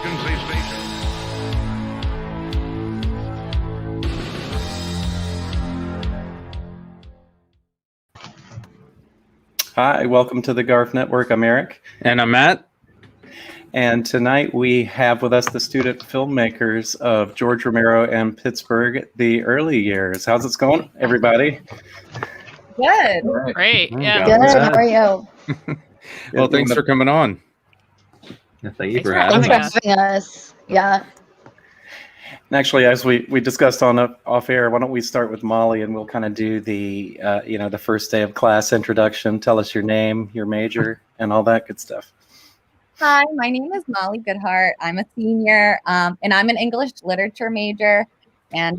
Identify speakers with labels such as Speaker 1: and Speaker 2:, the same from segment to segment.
Speaker 1: emergency station.
Speaker 2: Hi, welcome to the GARF Network. I'm Eric.
Speaker 3: And I'm Matt.
Speaker 2: And tonight we have with us the student filmmakers of George Romero and Pittsburgh, the early years. How's it going, everybody?
Speaker 4: Good.
Speaker 5: Great. Yeah.
Speaker 4: Good. How are you?
Speaker 3: Well, thanks for coming on.
Speaker 6: Thank you for
Speaker 4: Thanks
Speaker 6: having
Speaker 4: for
Speaker 6: us.
Speaker 4: having us. Yeah.
Speaker 2: And actually, as we discussed on off air, why don't we start with Molly and we'll kind of do the the first day of class introduction. Tell us your name, your major, and all that good stuff.
Speaker 4: Hi, my name is Molly Goodheart. I'm a senior, and I'm an English literature major. And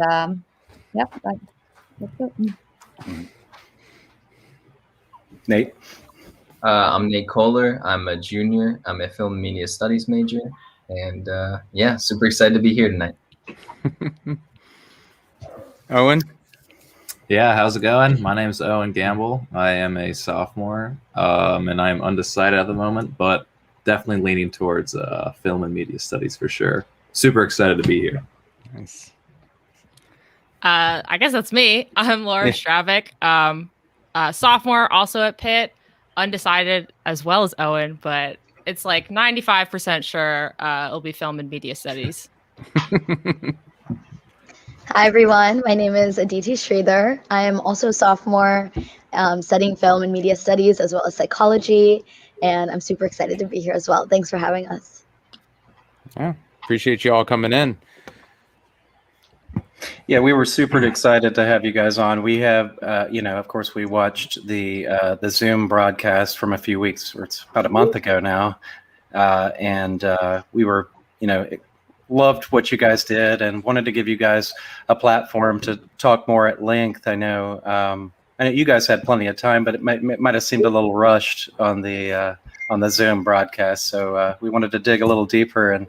Speaker 4: yep, that's it.
Speaker 2: Nate.
Speaker 6: I'm Nate Kohler. I'm a junior. I'm a film and media studies major. And yeah, super excited to be here tonight.
Speaker 3: Owen?
Speaker 6: Yeah, how's it going? My name is Owen Gambill. I am a sophomore, and I am undecided at the moment, but definitely leaning towards film and media studies for sure. Super excited to be here.
Speaker 3: Nice.
Speaker 5: I guess that's me. I'm Laura Stravik, sophomore, also at Pitt, undecided as well as Owen, but it's like 95% sure it'll be film and media studies.
Speaker 7: Hi, everyone. My name is Aditi Sridhar. I am also a sophomore studying film and media studies as well as psychology, and I'm super excited to be here as well. Thanks for having us.
Speaker 3: Yeah, appreciate you all coming in.
Speaker 2: Yeah, we were super excited to have you guys on. We have, of course, we watched the Zoom broadcast from a few weeks, or it's about a month ago now, and we were, loved what you guys did and wanted to give you guys a platform to talk more at length. I know you guys had plenty of time, but it might have seemed a little rushed on the Zoom broadcast. So we wanted to dig a little deeper and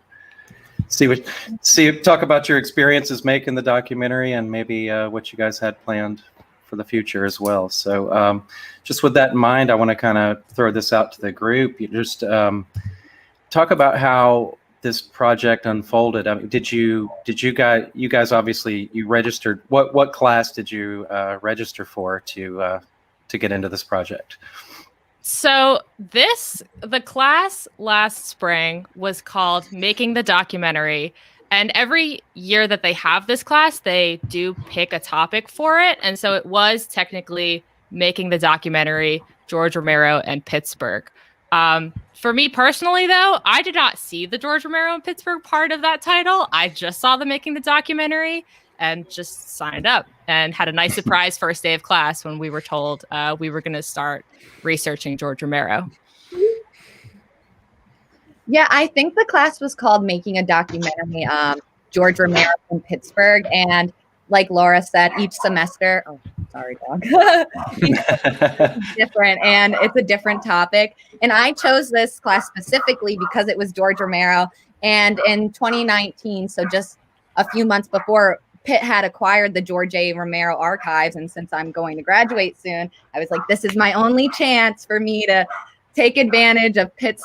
Speaker 2: talk about your experiences making the documentary and maybe what you guys had planned for the future as well. So just with that in mind, I want to kind of throw this out to the group. You just talk about how this project unfolded. I mean, you guys obviously you registered. What class did you register for to get into this project?
Speaker 5: So the class last spring was called Making the Documentary. And every year that they have this class, they do pick a topic for it. And so it was technically Making the Documentary, George Romero and Pittsburgh. For me personally, though, I did not see the George Romero and Pittsburgh part of that title. I just saw the Making the Documentary and just signed up and had a nice surprise first day of class when we were told we were going to start researching George Romero.
Speaker 4: Yeah, I think the class was called Making a Documentary, George Romero and Pittsburgh. And like Laura said, each semester, sorry, dog, different, and it's a different topic. And I chose this class specifically because it was George Romero. And in 2019, so just a few months before, Pitt had acquired the George A. Romero archives. And since I'm going to graduate soon, I was like, this is my only chance for me to take advantage of Pitt's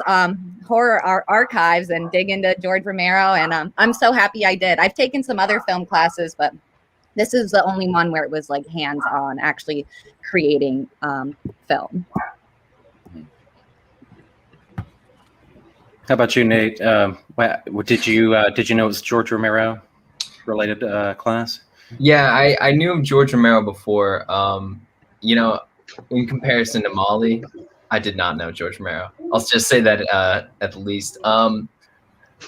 Speaker 4: horror archives and dig into George Romero. And I'm so happy I did. I've taken some other film classes, but this is the only one where it was like hands-on, actually creating film.
Speaker 2: How about you, Nate? Did you know it was George Romero related class?
Speaker 6: Yeah, I knew of George Romero before. In comparison to Molly, I did not know George Romero. I'll just say that at the least.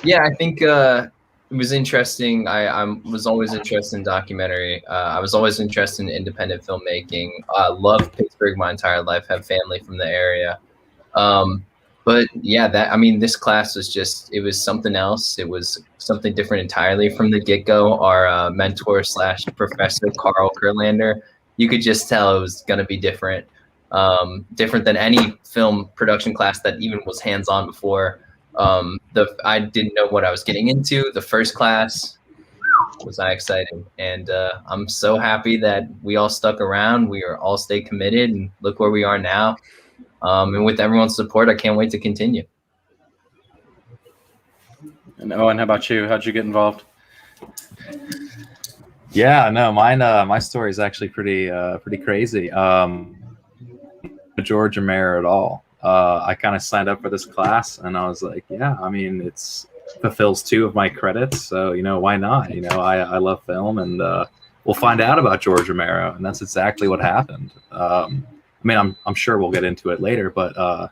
Speaker 6: Yeah, I think it was interesting. I was always interested in documentary. I was always interested in independent filmmaking. I loved Pittsburgh my entire life, have family from the area. But yeah, this class was it was something else. It was something different entirely from the get-go. Our mentor / professor, Carl Kurlander, you could just tell it was going to be different. Different than any film production class that even was hands-on before. I didn't know what I was getting into. The first class was exciting, and I'm so happy that we all stuck around. We are all stayed committed, and look where we are now. And with everyone's support, I can't wait to continue.
Speaker 2: And Owen, how about you? How'd you get involved?
Speaker 1: Yeah, no, mine. My story is actually pretty crazy. George Romero at all. I kind of signed up for this class, and I was like, yeah, I mean, it's fulfills 2 of my credits, so why not? I love film, and we'll find out about George Romero, and that's exactly what happened. I mean, I'm sure we'll get into it later, but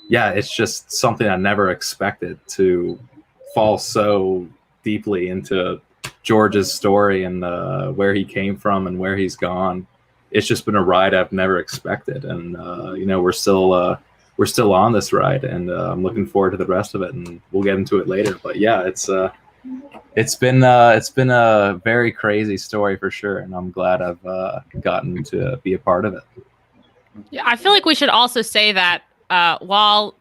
Speaker 1: yeah, it's just something I never expected to fall so deeply into George's story and where he came from and where he's gone. It's just been a ride I've never expected, and we're still on this ride, and I'm looking forward to the rest of it, and we'll get into it later. But yeah, it's been a very crazy story for sure, and I'm glad I've gotten to be a part of it.
Speaker 5: Yeah, I feel like we should also say that while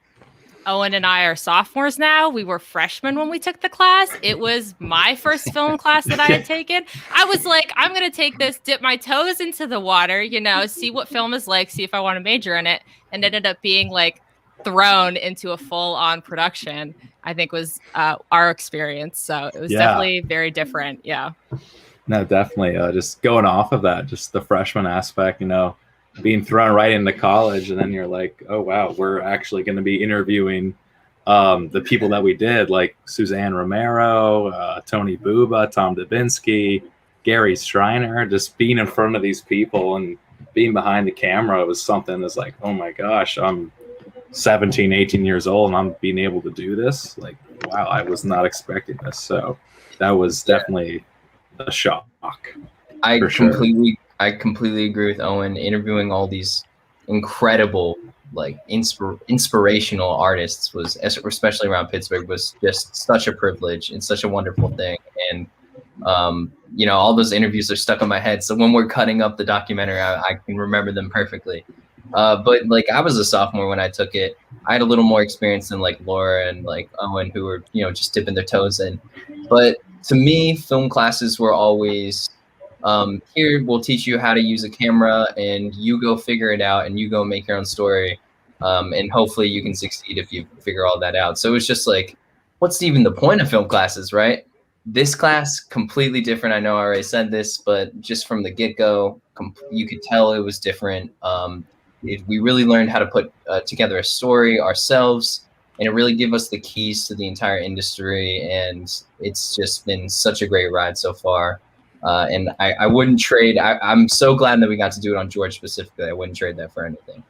Speaker 5: Owen and I are sophomores now, we were freshmen when we took the class. It was my first film class that I had taken. I was like, I'm going to take this, dip my toes into the water, see what film is like, see if I want to major in it. And ended up being like thrown into a full-on production, I think was our experience. So it was definitely very different. Yeah.
Speaker 1: No, definitely. Just going off of that, just the freshman aspect, being thrown right into college, and then you're like, oh wow, we're actually going to be interviewing the people that we did, like Suzanne Romero, Tony Buba, Tom Dubinsky, Gary Striner. Just being in front of these people and being behind the camera was something that's like, oh my gosh, I'm 17, 18 years old and I'm being able to do this. Like, wow, I was not expecting this. So that was definitely a shock.
Speaker 6: I completely agree with Owen. Interviewing all these incredible, like inspirational artists was, especially around Pittsburgh, was just such a privilege and such a wonderful thing. And all those interviews are stuck in my head. So when we're cutting up the documentary, I can remember them perfectly. But like, I was a sophomore when I took it. I had a little more experience than like Laura and like Owen, who were just dipping their toes in. But to me, film classes were always, here we'll teach you how to use a camera, and you go figure it out, and you go make your own story, and hopefully you can succeed if you figure all that out. So it's just like, what's even the point of film classes, right? This class, completely different. I know I already said this, but just from the get-go, you could tell it was different. We really learned how to put together a story ourselves, and it really gave us the keys to the entire industry, and it's just been such a great ride so far. And I wouldn't trade. I'm so glad that we got to do it on George specifically. I wouldn't trade that for anything.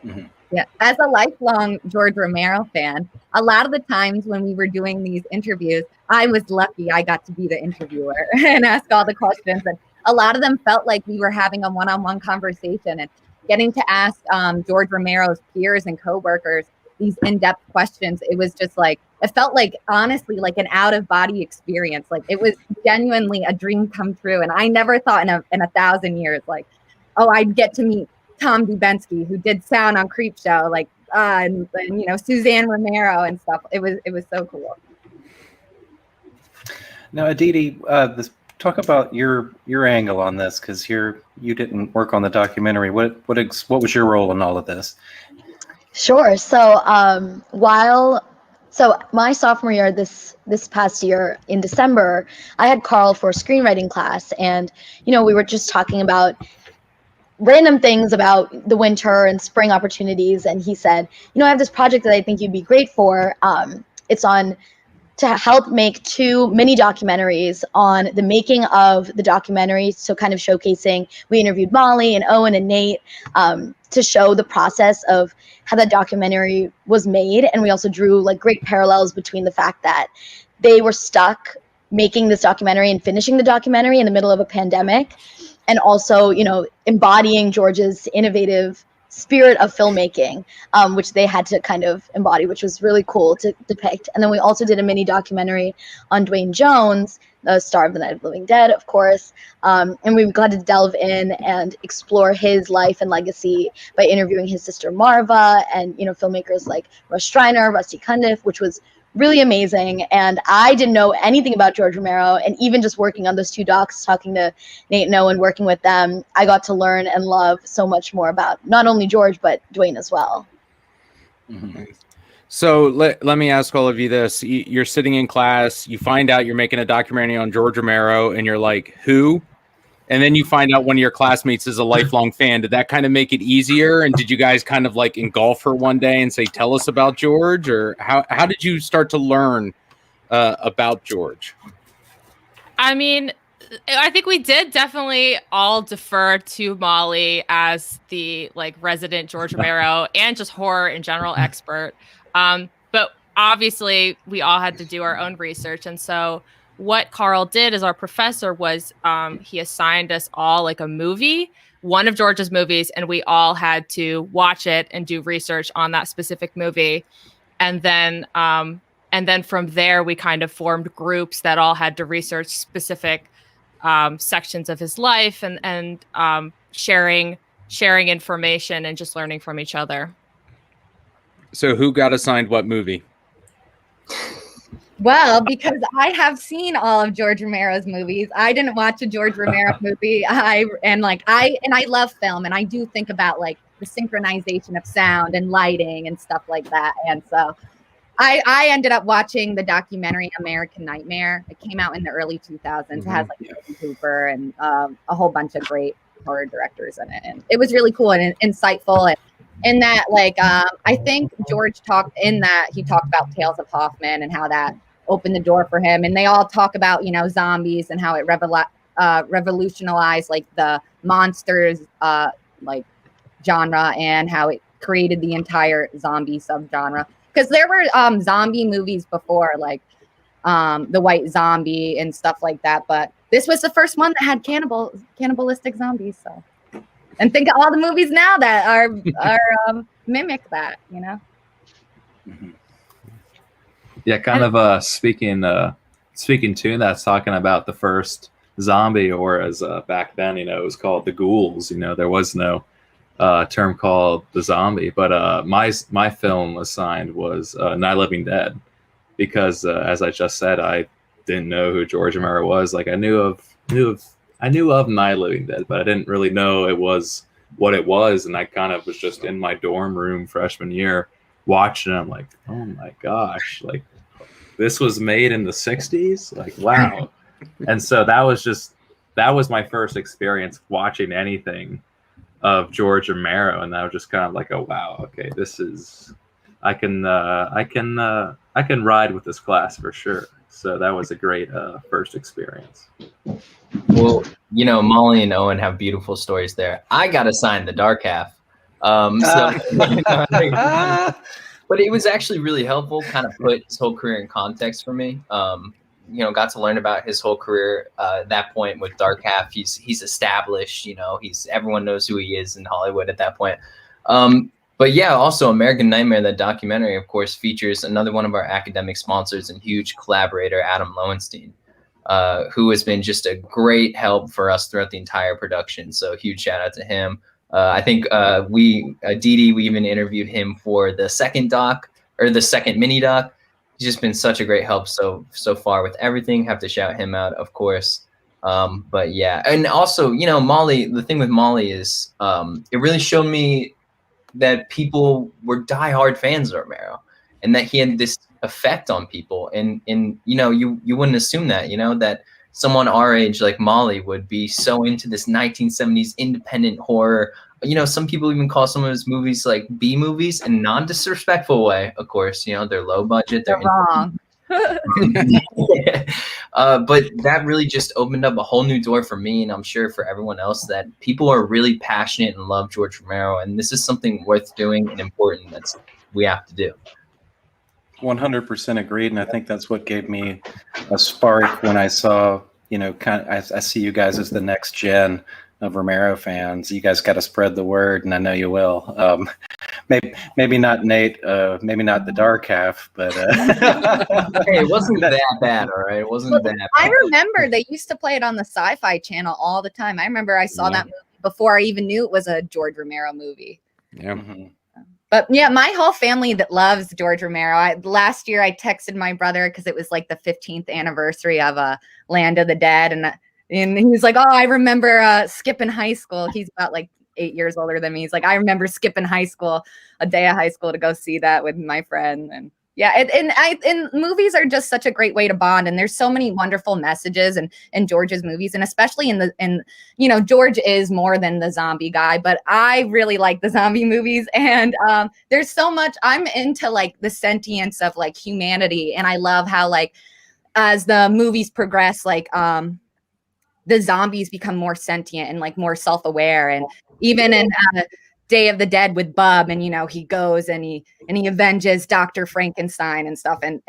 Speaker 2: Mm-hmm.
Speaker 4: Yeah, as a lifelong George Romero fan, a lot of the times when we were doing these interviews, I was lucky I got to be the interviewer and ask all the questions. And a lot of them felt like we were having a one-on-one conversation and getting to ask George Romero's peers and coworkers these in-depth questions. It was just like, it felt like, honestly, like an out-of-body experience. Like, it was genuinely a dream come true. And I never thought in a thousand years, like, oh, I'd get to meet Tom Dubinsky, who did sound on Creepshow, like, and Suzanne Romero and stuff. It was so cool.
Speaker 2: Now, Aditi, talk about your angle on this, because you didn't work on the documentary. What was your role in all of this?
Speaker 7: Sure. So my sophomore year, this past year in December, I had Carl for a screenwriting class, and we were just talking about random things about the winter and spring opportunities, and he said, I have this project that I think you'd be great for. It's to help make 2 mini documentaries on the making of the documentary. So kind of showcasing, we interviewed Molly and Owen and Nate to show the process of how that documentary was made. And we also drew like great parallels between the fact that they were stuck making this documentary and finishing the documentary in the middle of a pandemic, and also, embodying George's innovative spirit of filmmaking, which they had to kind of embody, which was really cool to depict. And then we also did a mini documentary on Dwayne Jones, the star of The Night of the Living Dead, of course. And we got to delve in and explore his life and legacy by interviewing his sister Marva and, filmmakers like Russ Striner, Rusty Cundiff, which was really amazing. And I didn't know anything about George Romero, and even just working on those 2 docs, talking to Nate and Owen, working with them, I got to learn and love so much more about not only George, but Dwayne as well.
Speaker 2: Mm-hmm.
Speaker 3: So let me ask all of you this. You're sitting in class, you find out you're making a documentary on George Romero, and you're like, who? And then you find out one of your classmates is a lifelong fan. Did that kind of make it easier? And did you guys kind of like engulf her one day and say, tell us about George? Or how did you start to learn about George?
Speaker 5: I mean, I think we did definitely all defer to Molly as the like resident George Romero and just horror in general expert. But obviously we all had to do our own research. And so what Carl did as our professor was he assigned us all like a movie, one of George's movies, and we all had to watch it and do research on that specific movie. And then from there, we kind of formed groups that all had to research specific sections of his life and sharing information and just learning from each other.
Speaker 3: So who got assigned what movie?
Speaker 4: Well, because I have seen all of George Romero's movies. I didn't watch a George Romero movie. I love film, and I do think about like the synchronization of sound and lighting and stuff like that. And so I ended up watching the documentary American Nightmare. It came out in the early 2000s. It has like Jim Cooper and a whole bunch of great horror directors in it. And it was really cool and insightful. And in that, like, I think George he talked about Tales of Hoffman and how that opened the door for him. And they all talk about, zombies and how it revolutionized like the monsters like genre and how it created the entire zombie subgenre. Because there were zombie movies before, like The White Zombie and stuff like that. But this was the first one that had cannibalistic zombies. So, and think of all the movies now that are mimic that,
Speaker 1: Yeah, kind of speaking to that's talking about the first zombie, or as back then, it was called the ghouls. There was no term called the zombie, but my film assigned was Night Living Dead, because as I just said, I didn't know who George Romero was. Like I knew of Night Living Dead, but I didn't really know it was what it was. And I kind of was just in my dorm room freshman year watching it. I'm like, oh my gosh, like this was made in the 60s. Like, wow. And so that was my first experience watching anything of George Romero. And that was just kind of like, oh, wow. Okay. I can ride with this class for sure. So that was a great first experience.
Speaker 6: Well, Molly and Owen have beautiful stories there. I got assigned the dark half. But it was actually really helpful, kind of put his whole career in context for me. Got to learn about his whole career at that point with Dark Half. He's established, everyone knows who he is in Hollywood at that point. But yeah, also American Nightmare, the documentary, of course, features another one of our academic sponsors and huge collaborator, Adam Lowenstein, who has been just a great help for us throughout the entire production. So huge shout out to him. I think Aditi, we even interviewed him for the second doc, or the second mini doc. He's just been such a great help so far with everything. Have to shout him out, of course. But yeah, and also, Molly, the thing with Molly is it really showed me that people were diehard fans of Romero, and that he had this effect on people. And you wouldn't assume that, that someone our age like Molly would be so into this 1970s independent horror. Some people even call some of his movies like B movies, in a non-disrespectful way, of course. They're low budget.
Speaker 4: They're wrong.
Speaker 6: But that really just opened up a whole new door for me, and I'm sure for everyone else, that people are really passionate and love George Romero, and this is something worth doing and important that we have to do.
Speaker 2: 100% agreed, and I think that's what gave me a spark when I saw, I see you guys as the next gen of Romero fans. You guys got to spread the word, and I know you will. Maybe not Nate, maybe not the dark half, but
Speaker 6: hey, it wasn't that bad, all right? It wasn't that bad.
Speaker 4: I remember they used to play it on the Sci-Fi Channel all the time. I remember I saw that movie before I even knew it was a George Romero movie.
Speaker 3: Yeah.
Speaker 2: Mm-hmm.
Speaker 4: But yeah, my whole family that loves George Romero. Last year I texted my brother because it was like the 15th anniversary of Land of the Dead, and he was like, "Oh, I remember skipping high school." He's about like 8 years older than me. He's like, I remember skipping high school, a day of high school to go see that with my friend. And yeah, and movies are just such a great way to bond. And there's so many wonderful messages in George's movies, and especially in George is more than the zombie guy, but I really like the zombie movies. And there's so much, I'm into like the sentience of like humanity, and I love how like as the movies progress, like the zombies become more sentient and like more self-aware. And even in Day of the Dead with Bub, and he goes and he avenges Dr. Frankenstein and stuff. And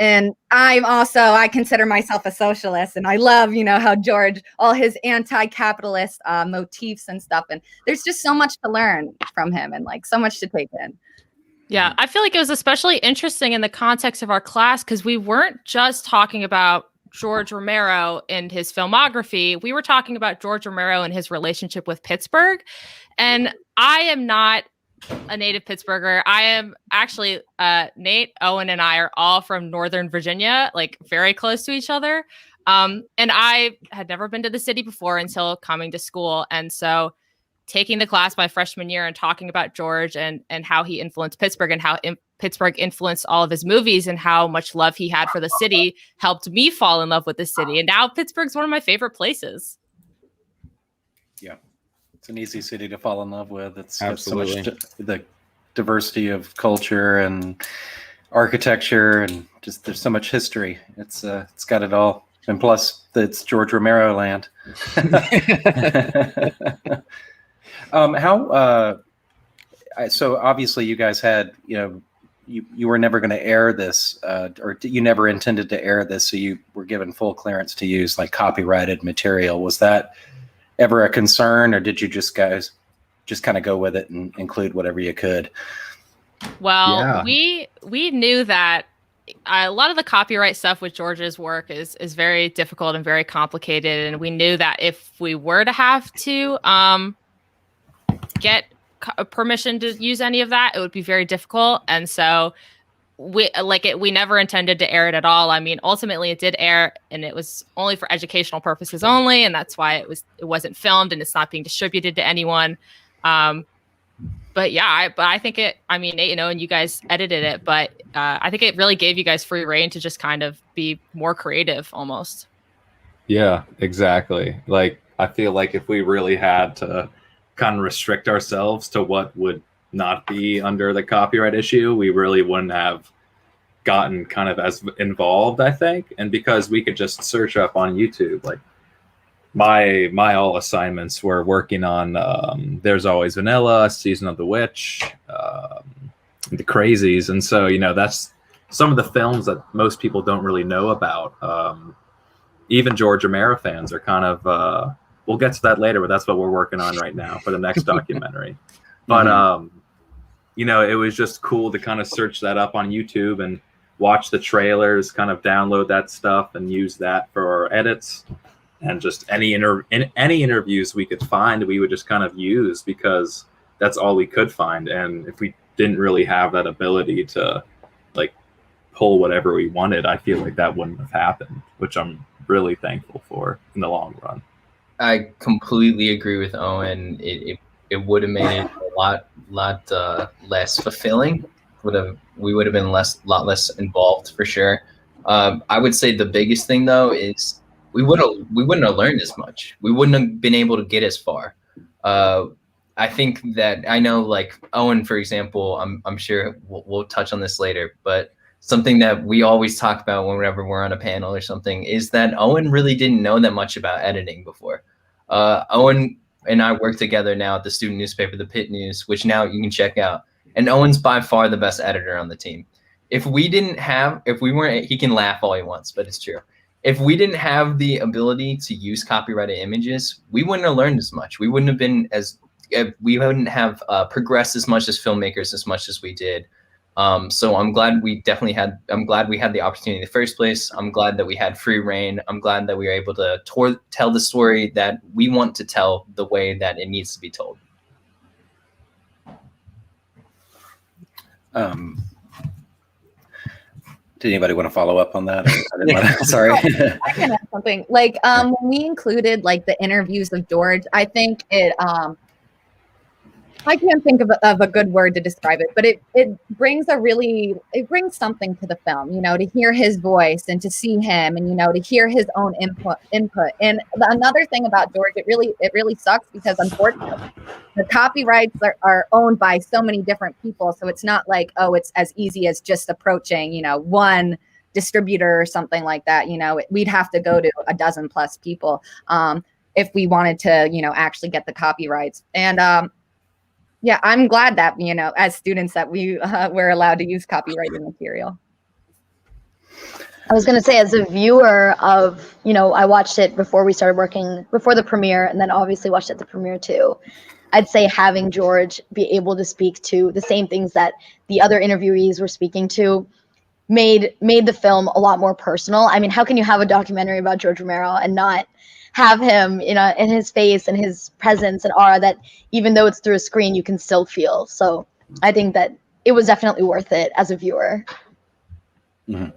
Speaker 4: I consider myself a socialist, and I love how George, all his anti-capitalist motifs and stuff. And there's just so much to learn from him, and like so much to take in.
Speaker 5: Yeah, I feel like it was especially interesting in the context of our class because we weren't just talking about George Romero and his filmography. We were talking about George Romero and his relationship with Pittsburgh. And I am not a native Pittsburgher. I am actually Nate, Owen, and I are all from Northern Virginia, like very close to each other. And I had never been to the city before until coming to school. And so taking the class my freshman year and talking about George and how he influenced Pittsburgh and how Pittsburgh influenced all of his movies and how much love he had for the city helped me fall in love with the city. And now Pittsburgh's one of my favorite places.
Speaker 2: Yeah. It's an easy city to fall in love with. It's
Speaker 3: Absolutely.
Speaker 2: got so much the diversity of culture and architecture, and just there's so much history. It's got it all. And plus it's George Romero land. So obviously you guys had, you were never going to air this, or you never intended to air this, so you were given full clearance to use like copyrighted material. Was that ever a concern, or did you guys kind of go with it and include whatever you could?
Speaker 5: Well, we knew that a lot of the copyright stuff with George's work is very difficult and very complicated, and we knew that if we were to have to get permission to use any of that, it would be very difficult. And so we never intended to air it at all. I mean, ultimately it did air, and it was only for educational purposes only, and that's why it wasn't filmed and it's not being distributed to anyone. But yeah, I think Nate, and you guys edited it, but I think it really gave you guys free reign to just kind of be more creative almost.
Speaker 1: Yeah, exactly. Like, I feel like if we really had to kind of restrict ourselves to what would not be under the copyright issue, we really wouldn't have gotten kind of as involved, I think. And because we could just search up on YouTube, like my all assignments were working on There's Always Vanilla, Season of the Witch, The Crazies. And so, that's some of the films that most people don't really know about. Even George Romero fans are kind of, we'll get to that later, but that's what we're working on right now for the next documentary. But, it was just cool to kind of search that up on YouTube and watch the trailers, kind of download that stuff and use that for our edits. And just any interviews we could find, we would just kind of use, because that's all we could find. And if we didn't really have that ability to like pull whatever we wanted, I feel like that wouldn't have happened, which I'm really thankful for in the long run.
Speaker 6: I completely agree with Owen. It would have made it a lot less fulfilling. We would have been a lot less involved for sure. I would say the biggest thing though is we wouldn't have learned as much. We wouldn't have been able to get as far. I think that I know, like Owen, for example, I'm sure we'll touch on this later, but something that we always talk about whenever we're on a panel or something is that Owen really didn't know that much about editing before. Owen and I work together now at the student newspaper, the Pitt News, which now you can check out. And Owen's by far the best editor on the team. If we weren't, he can laugh all he wants, but it's true. If we didn't have the ability to use copyrighted images, we wouldn't have learned as much. We wouldn't have progressed as much as filmmakers as much as we did. So I'm glad we had the opportunity in the first place. I'm glad that we had free reign. I'm glad that we were able to tell the story that we want to tell the way that it needs to be told.
Speaker 2: Did anybody want to follow up on that? Sorry.
Speaker 4: I can add something. Like, when we included like the interviews of George, I think it I can't think of a good word to describe it, but it brings something to the film, to hear his voice and to see him and, to hear his own input. And another thing about George, it really sucks because unfortunately the copyrights are owned by so many different people. So it's not like, oh, it's as easy as just approaching, one distributor or something like that. We'd have to go to a dozen plus people if we wanted to, actually get the copyrights. And yeah, I'm glad that, as students that we're allowed to use copyrighted material.
Speaker 7: I was going to say, as a viewer of, I watched it before we started working, before the premiere, and then obviously watched it at the premiere too. I'd say having George be able to speak to the same things that the other interviewees were speaking to made the film a lot more personal. I mean, how can you have a documentary about George Romero and not have him, in his face and his presence and aura that even though it's through a screen, you can still feel. So I think that it was definitely worth it as a viewer.
Speaker 2: Mm-hmm.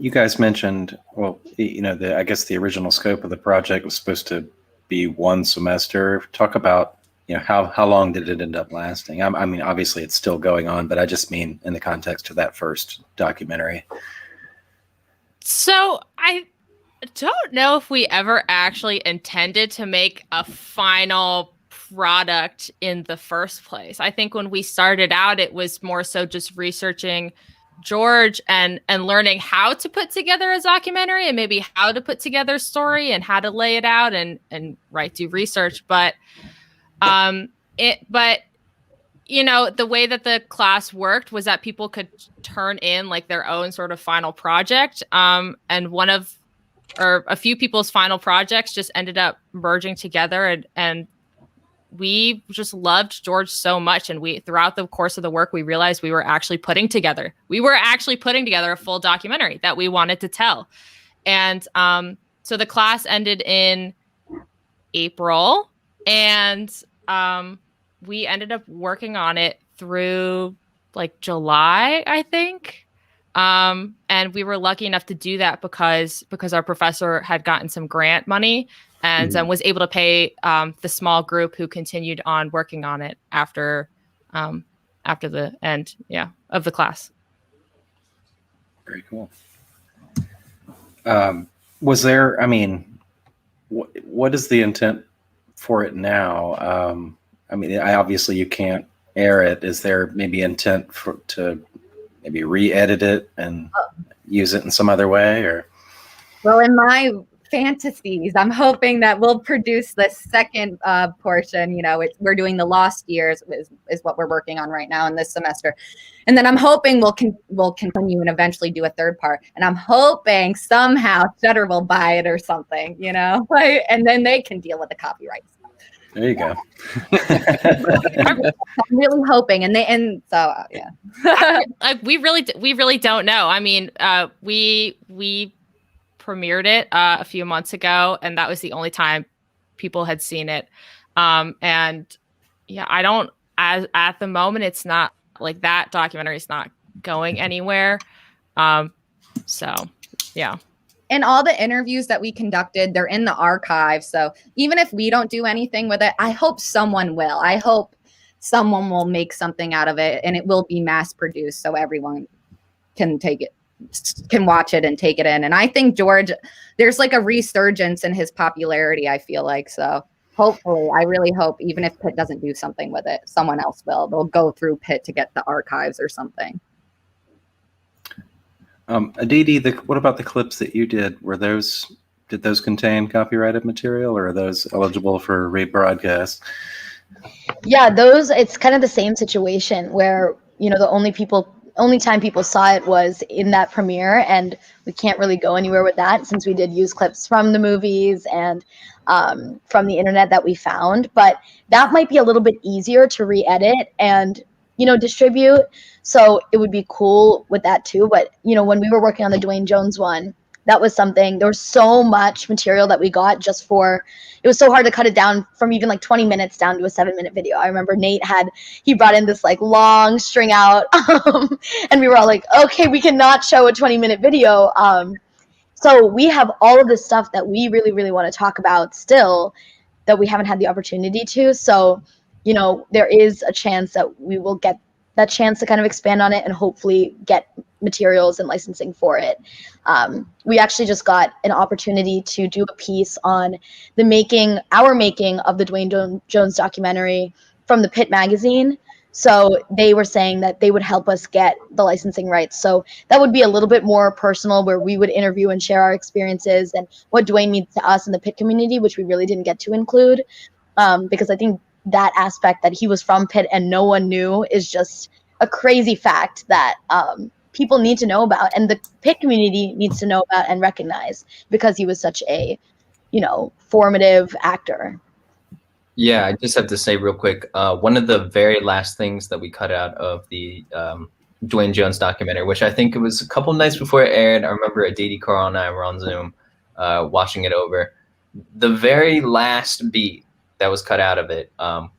Speaker 2: You guys mentioned, well, I guess the original scope of the project was supposed to be 1 semester. Talk about, how long did it end up lasting? I mean, obviously it's still going on, but I just mean in the context of that first documentary.
Speaker 5: So I don't know if we ever actually intended to make a final product in the first place. I think when we started out, it was more so just researching George and learning how to put together a documentary and maybe how to put together a story and how to lay it out and do research. But the way that the class worked was that people could turn in like their own sort of final project. And a few people's final projects just ended up merging together, and we just loved George so much. And throughout the course of the work, we realized we were actually putting together a full documentary that we wanted to tell. And so the class ended in April, and we ended up working on it through like July, I think. And we were lucky enough to do that because our professor had gotten some grant money and was able to pay the small group who continued on working on it after the end of the class.
Speaker 2: Very cool. Was there, what is the intent for it now? Obviously you can't air it. Is there maybe intent to maybe re-edit it and use it in some other way? Or
Speaker 4: well, in my fantasies, I'm hoping that we'll produce the second portion. We're doing the Lost Years is what we're working on right now in this semester, and then I'm hoping we'll continue and eventually do a third part. And I'm hoping somehow Shudder will buy it or something, and then they can deal with the copyrights.
Speaker 2: There you go.
Speaker 4: I'm really hoping,
Speaker 5: we really don't know. I mean, we premiered it a few months ago, and that was the only time people had seen it. At the moment, it's not like that documentary is not going anywhere. So yeah.
Speaker 4: And all the interviews that we conducted, they're in the archive. So even if we don't do anything with it, I hope someone will. I hope someone will make something out of it, and it will be mass produced so everyone can watch it and take it in. And I think George, there's like a resurgence in his popularity, I feel like. So hopefully, I really hope, even if Pitt doesn't do something with it, someone else will. They'll go through Pitt to get the archives or something.
Speaker 2: Aditi, what about the clips that you did? Did those contain copyrighted material, or are those eligible for rebroadcast?
Speaker 7: Yeah, it's kind of the same situation where, the only time people saw it was in that premiere, and we can't really go anywhere with that since we did use clips from the movies and from the internet that we found. But that might be a little bit easier to re-edit and distribute. So it would be cool with that too. But, when we were working on the Dwayne Jones one, that was something, there was so much material that we got it was so hard to cut it down from even like 20 minutes down to a 7-minute video. I remember he brought in this like long string out and we were all like, okay, we cannot show a 20-minute video. So we have all of this stuff that we really, really want to talk about still. that we haven't had the opportunity to. So, you know, there is a chance that we will get that chance to kind of expand on it and hopefully get materials and licensing for it. We actually just got an opportunity to do a piece on our making of the Dwayne Jones documentary from the Pitt magazine. So they were saying that they would help us get the licensing rights. So that would be a little bit more personal, where we would interview and share our experiences and what Dwayne means to us in the Pitt community, which we really didn't get to include. Because I think that aspect that he was from Pitt and no one knew is just a crazy fact that people need to know about, and the Pitt community needs to know about and recognize, because he was such a, you know, formative actor.
Speaker 6: Yeah, I just have to say real quick, one of the very last things that we cut out of the Dwayne Jones documentary, which I think it was a couple nights before it aired. I remember Aditi, Carl, and I were on Zoom watching it over. The very last beat that was cut out of it,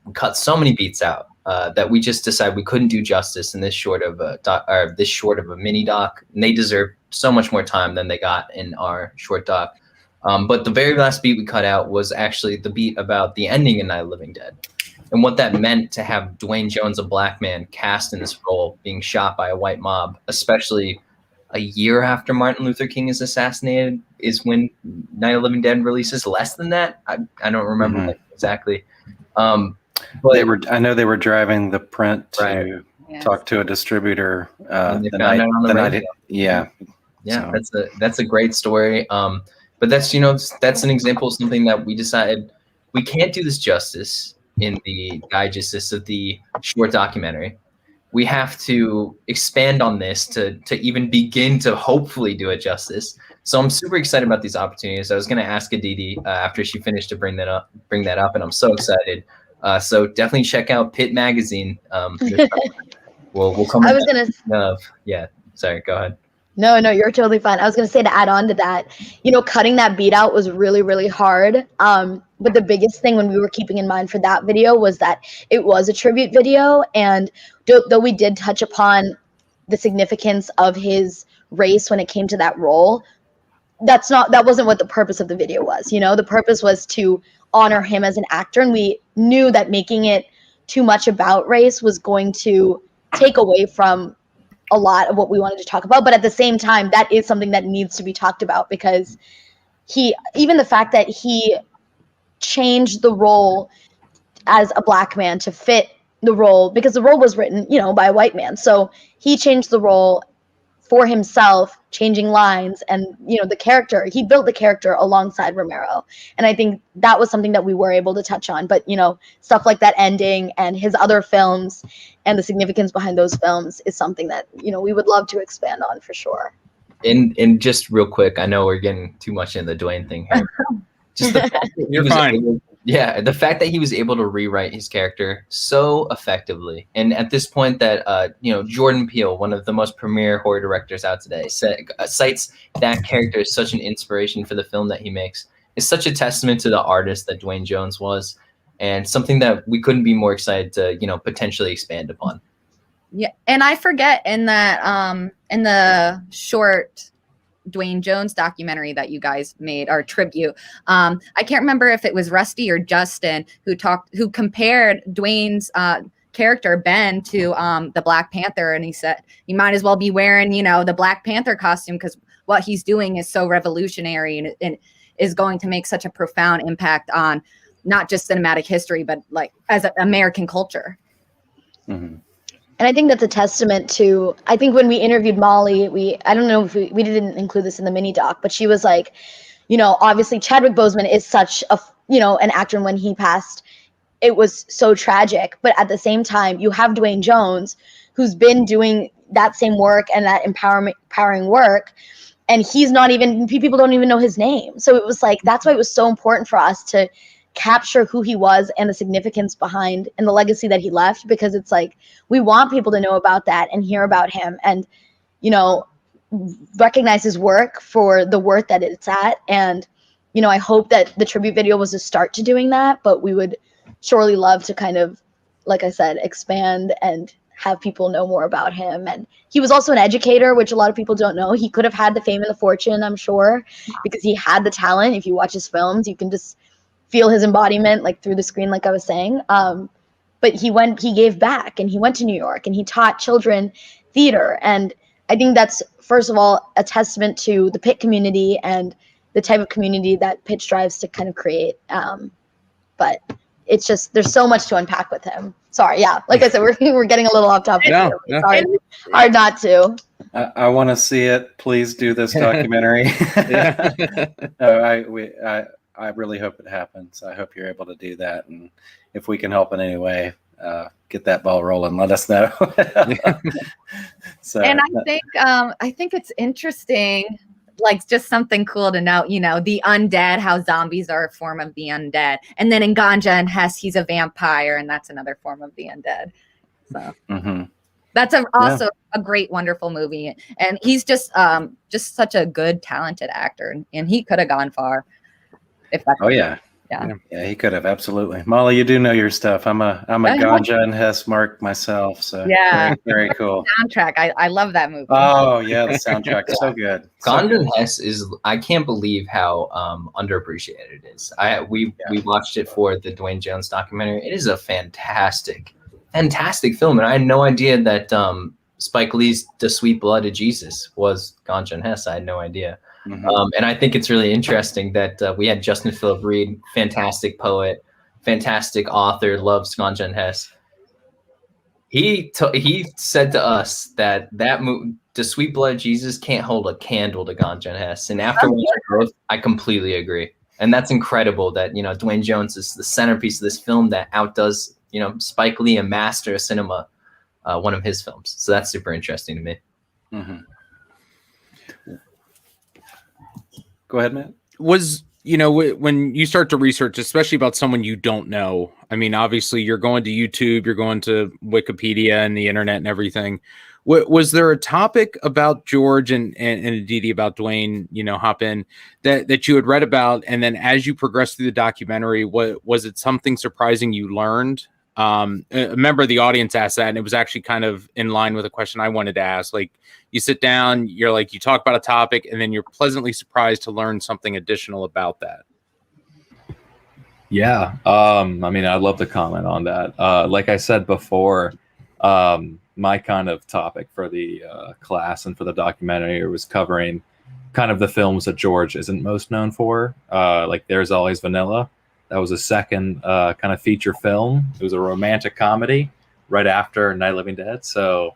Speaker 6: we cut so many beats out that we just decided we couldn't do justice in this short of a mini doc. And they deserve so much more time than they got in our short doc. But the very last beat we cut out was actually the beat about the ending in Night of the Living Dead, and what that meant to have Dwayne Jones, a black man, cast in this role, being shot by a white mob, especially a year after Martin Luther King is assassinated, is when Night of the Living Dead releases. Less than that, I don't remember exactly. But
Speaker 2: I know they were driving the print to talk to a distributor the night. Yeah.
Speaker 6: So. That's a great story. But that's an example of something that we decided we can't do this justice in the digest of the short documentary. We have to expand on this to even begin to hopefully do it justice. So I'm super excited about these opportunities. I was going to ask Aditi after she finished to bring that up, and I'm so excited. So definitely check out Pitt Magazine. We'll come.
Speaker 7: I was gonna.
Speaker 6: Yeah. Sorry. Go ahead.
Speaker 7: No, you're totally fine. I was going to say, to add on to that, you know, cutting that beat out was really, really hard. But the biggest thing when we were keeping in mind for that video was that it was a tribute video. And though we did touch upon the significance of his race when it came to that role, that wasn't what the purpose of the video was. You know, the purpose was to honor him as an actor. And we knew that making it too much about race was going to take away from a lot of what we wanted to talk about. But at the same time, that is something that needs to be talked about, because even the fact that he changed the role as a black man to fit the role, because the role was written, you know, by a white man. So he changed the role for himself, changing lines, and, you know, he built the character alongside Romero. And I think that was something that we were able to touch on. But, you know, stuff like that ending and his other films and the significance behind those films is something that, you know, we would love to expand on for sure.
Speaker 6: And just real quick, I know we're getting too much into the Dwayne thing here. Just the fact that
Speaker 3: You're fine.
Speaker 6: the fact that he was able to rewrite his character so effectively, and at this point that Jordan Peele, one of the most premier horror directors out today, cites that character as such an inspiration for the film that he makes, is such a testament to the artist that Dwayne Jones was, and something that we couldn't be more excited to potentially expand upon.
Speaker 4: Yeah, and I forget in that in the short Dwayne Jones documentary that you guys made, our tribute. I can't remember if it was Rusty or Justin who compared Dwayne's character Ben to the Black Panther, and he said he might as well be wearing the Black Panther costume, because what he's doing is so revolutionary and is going to make such a profound impact on not just cinematic history, but like as an American culture.
Speaker 2: Mm-hmm.
Speaker 7: And I think that's a testament to, I think when we interviewed Molly, I don't know if we didn't include this in the mini doc, but she was like, obviously Chadwick Boseman is such a, an actor, and when he passed, it was so tragic. But at the same time, you have Dwayne Jones, who's been doing that same work and that empowering work. And he's not even, people don't even know his name. So it was like, that's why it was so important for us to capture who he was and the significance behind and the legacy that he left, because it's like, we want people to know about that and hear about him and, recognize his work for the worth that it's at. And, I hope that the tribute video was a start to doing that, but we would surely love to kind of, like I said, expand and have people know more about him. And he was also an educator, which a lot of people don't know. He could have had the fame and the fortune, I'm sure, because he had the talent. If you watch his films, you can just feel his embodiment like through the screen, like I was saying. But he gave back, and he went to New York and he taught children theater. And I think that's, first of all, a testament to the Pitt community and the type of community that Pitt strives to kind of create. But it's just, there's so much to unpack with him. Sorry, yeah. Like I said, we're getting a little off topic.
Speaker 3: No,
Speaker 7: here.
Speaker 3: no.
Speaker 7: Sorry, hard not to.
Speaker 2: I want to see it. Please do this documentary. I really hope it happens. I hope you're able to do that. And if we can help in any way, get that ball rolling. Let us know. So,
Speaker 4: and I think it's interesting, like just something cool to note, you know, the undead, how zombies are a form of the undead. And then in Ganja and Hess, he's a vampire, and that's another form of the undead. So that's also a great, wonderful movie. And he's just such a good, talented actor, and he could have gone far. Yeah,
Speaker 2: he could have, absolutely. Molly, you do know your stuff. I'm a Ganja and Hess mark myself, so
Speaker 4: yeah,
Speaker 2: very cool.
Speaker 4: Soundtrack, I love that movie.
Speaker 2: Oh yeah, the soundtrack is so good.
Speaker 6: Ganja and Hess is, I can't believe how underappreciated it is. We watched it for the Dwayne Jones documentary. It is a fantastic film, and I had no idea that Spike Lee's The Sweet Blood of Jesus was Ganja and Hess. I had no idea. And I think it's really interesting that we had Justin Philip Reed, fantastic poet, fantastic author, loves Ganja and Hess. He said to us that The Sweet Blood of Jesus can't hold a candle to Ganja and Hess. And after watching both, I completely agree. And that's incredible that, you know, Dwayne Jones is the centerpiece of this film that outdoes, you know, Spike Lee, a master of cinema, one of his films. So that's super interesting to me.
Speaker 2: Go ahead, Matt.
Speaker 3: You know, when you start to research, especially about someone you don't know, I mean, obviously you're going to YouTube, you're going to Wikipedia and the internet and everything. Was there a topic about George and Aditi, about Dwayne, you know, hop in, that you had read about, and then as you progressed through the documentary, was it something surprising you learned? A member of the audience asked that, and it was actually kind of in line with a question I wanted to ask. Like, you sit down, you talk about a topic, and then you're pleasantly surprised to learn something additional about that.
Speaker 1: Yeah. I mean, I'd love to comment on that. Like I said before, my kind of topic for the class and for the documentary was covering kind of the films that George isn't most known for. Like There's Always Vanilla. That was a second kind of feature film. It was a romantic comedy right after Night of the Living Dead. So,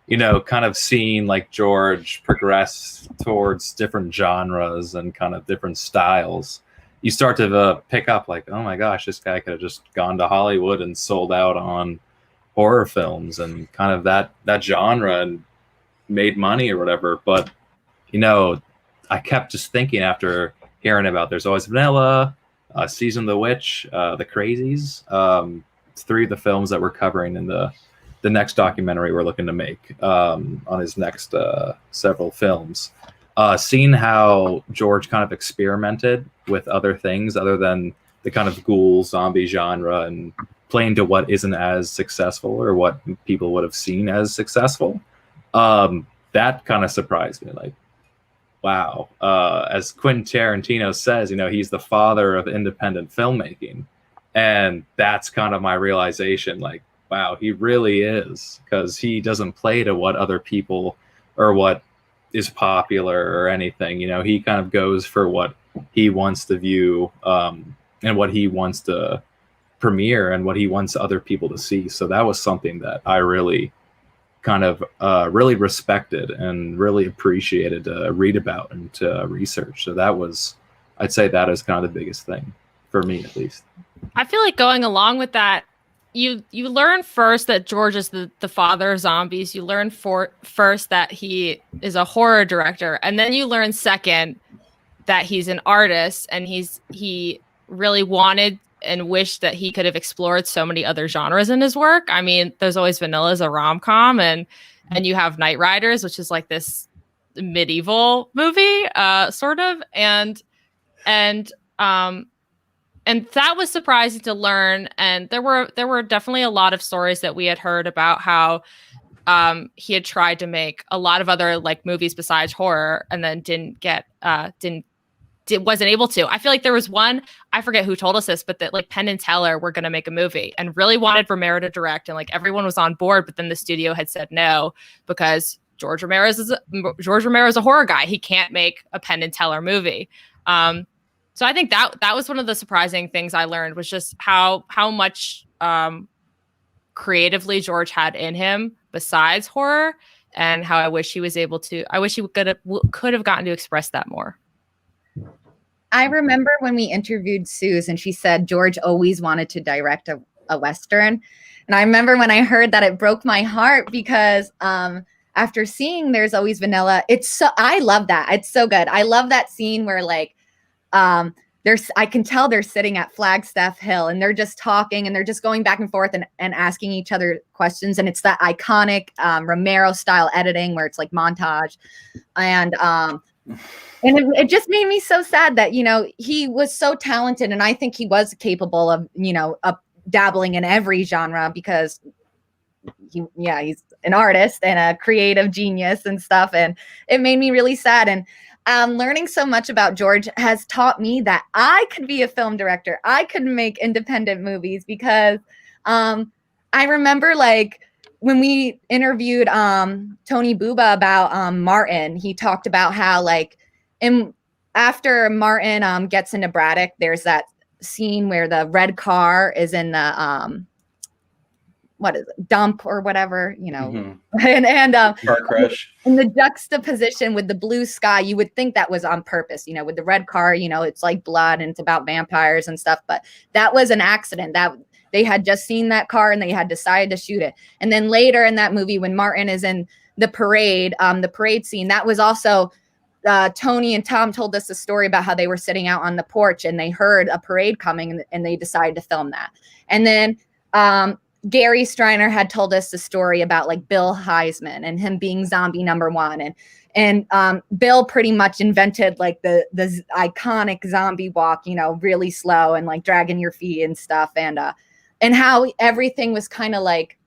Speaker 1: you know, kind of seeing like George progress towards different genres and kind of different styles, you start to pick up like, oh my gosh, this guy could have just gone to Hollywood and sold out on horror films and kind of that genre and made money or whatever. But, you know, I kept just thinking after hearing about There's Always Vanilla, Season of the Witch, The Crazies, 3 of the films that we're covering in the next documentary we're looking to make on his next several films. Seeing how George kind of experimented with other things other than the kind of ghoul zombie genre and playing to what isn't as successful or what people would have seen as successful, that kind of surprised me. Like, wow. As Quentin Tarantino says, you know, he's the father of independent filmmaking. And that's kind of my realization. Like, wow, he really is, because he doesn't play to what other people or what is popular or anything. You know, he kind of goes for what he wants to view and what he wants to premiere and what he wants other people to see. So that was something that I really kind of really respected and really appreciated to read about and to research. So that was, I'd say that is kind of the biggest thing for me, at least.
Speaker 5: I feel like going along with that, you learn first that George is the father of zombies. You learn first that he is a horror director, and then you learn second that he's an artist, and he really wanted and wished that he could have explored so many other genres in his work. I mean, There's Always Vanilla is a rom-com, and you have Night Riders, which is like this medieval movie, sort of, and that was surprising to learn. And there were definitely a lot of stories that we had heard about how he had tried to make a lot of other like movies besides horror, and then didn't wasn't able to. I feel like there was one, I forget who told us this, but that like Penn and Teller were going to make a movie and really wanted Romero to direct, and like everyone was on board, but then the studio had said no because George Romero is a horror guy. He can't make a Penn and Teller movie. So I think that was one of the surprising things I learned, was just how much creatively George had in him besides horror, and how I wish he could have gotten to express that more.
Speaker 4: I remember when we interviewed Suze and she said George always wanted to direct a Western. And I remember when I heard that, it broke my heart because after seeing There's Always Vanilla, I love that. It's so good. I love that scene where like I can tell they're sitting at Flagstaff Hill and they're just talking and they're just going back and forth and asking each other questions. And it's that iconic Romero style editing where it's like montage. And it just made me so sad that, you know, he was so talented, and I think he was capable of, you know, dabbling in every genre because he's an artist and a creative genius and stuff. And it made me really sad. And learning so much about George has taught me that I could be a film director. I could make independent movies because I remember like when we interviewed Tony Buba about Martin, he talked about how like after Martin gets into Braddock, there's that scene where the red car is in the what is it, dump or whatever, you know, and
Speaker 2: car crash.
Speaker 4: In the juxtaposition with the blue sky, you would think that was on purpose, you know, with the red car, you know, it's like blood and it's about vampires and stuff, but that was an accident. That they had just seen that car and they had decided to shoot it. And then later in that movie, when Martin is in the parade scene, that was also Tony and Tom told us a story about how they were sitting out on the porch and they heard a parade coming and they decided to film that. And then Gary Striner had told us the story about like Bill Heisman and him being zombie number one. And Bill pretty much invented like the iconic zombie walk, you know, really slow and like dragging your feet and stuff. And how everything was kind of like,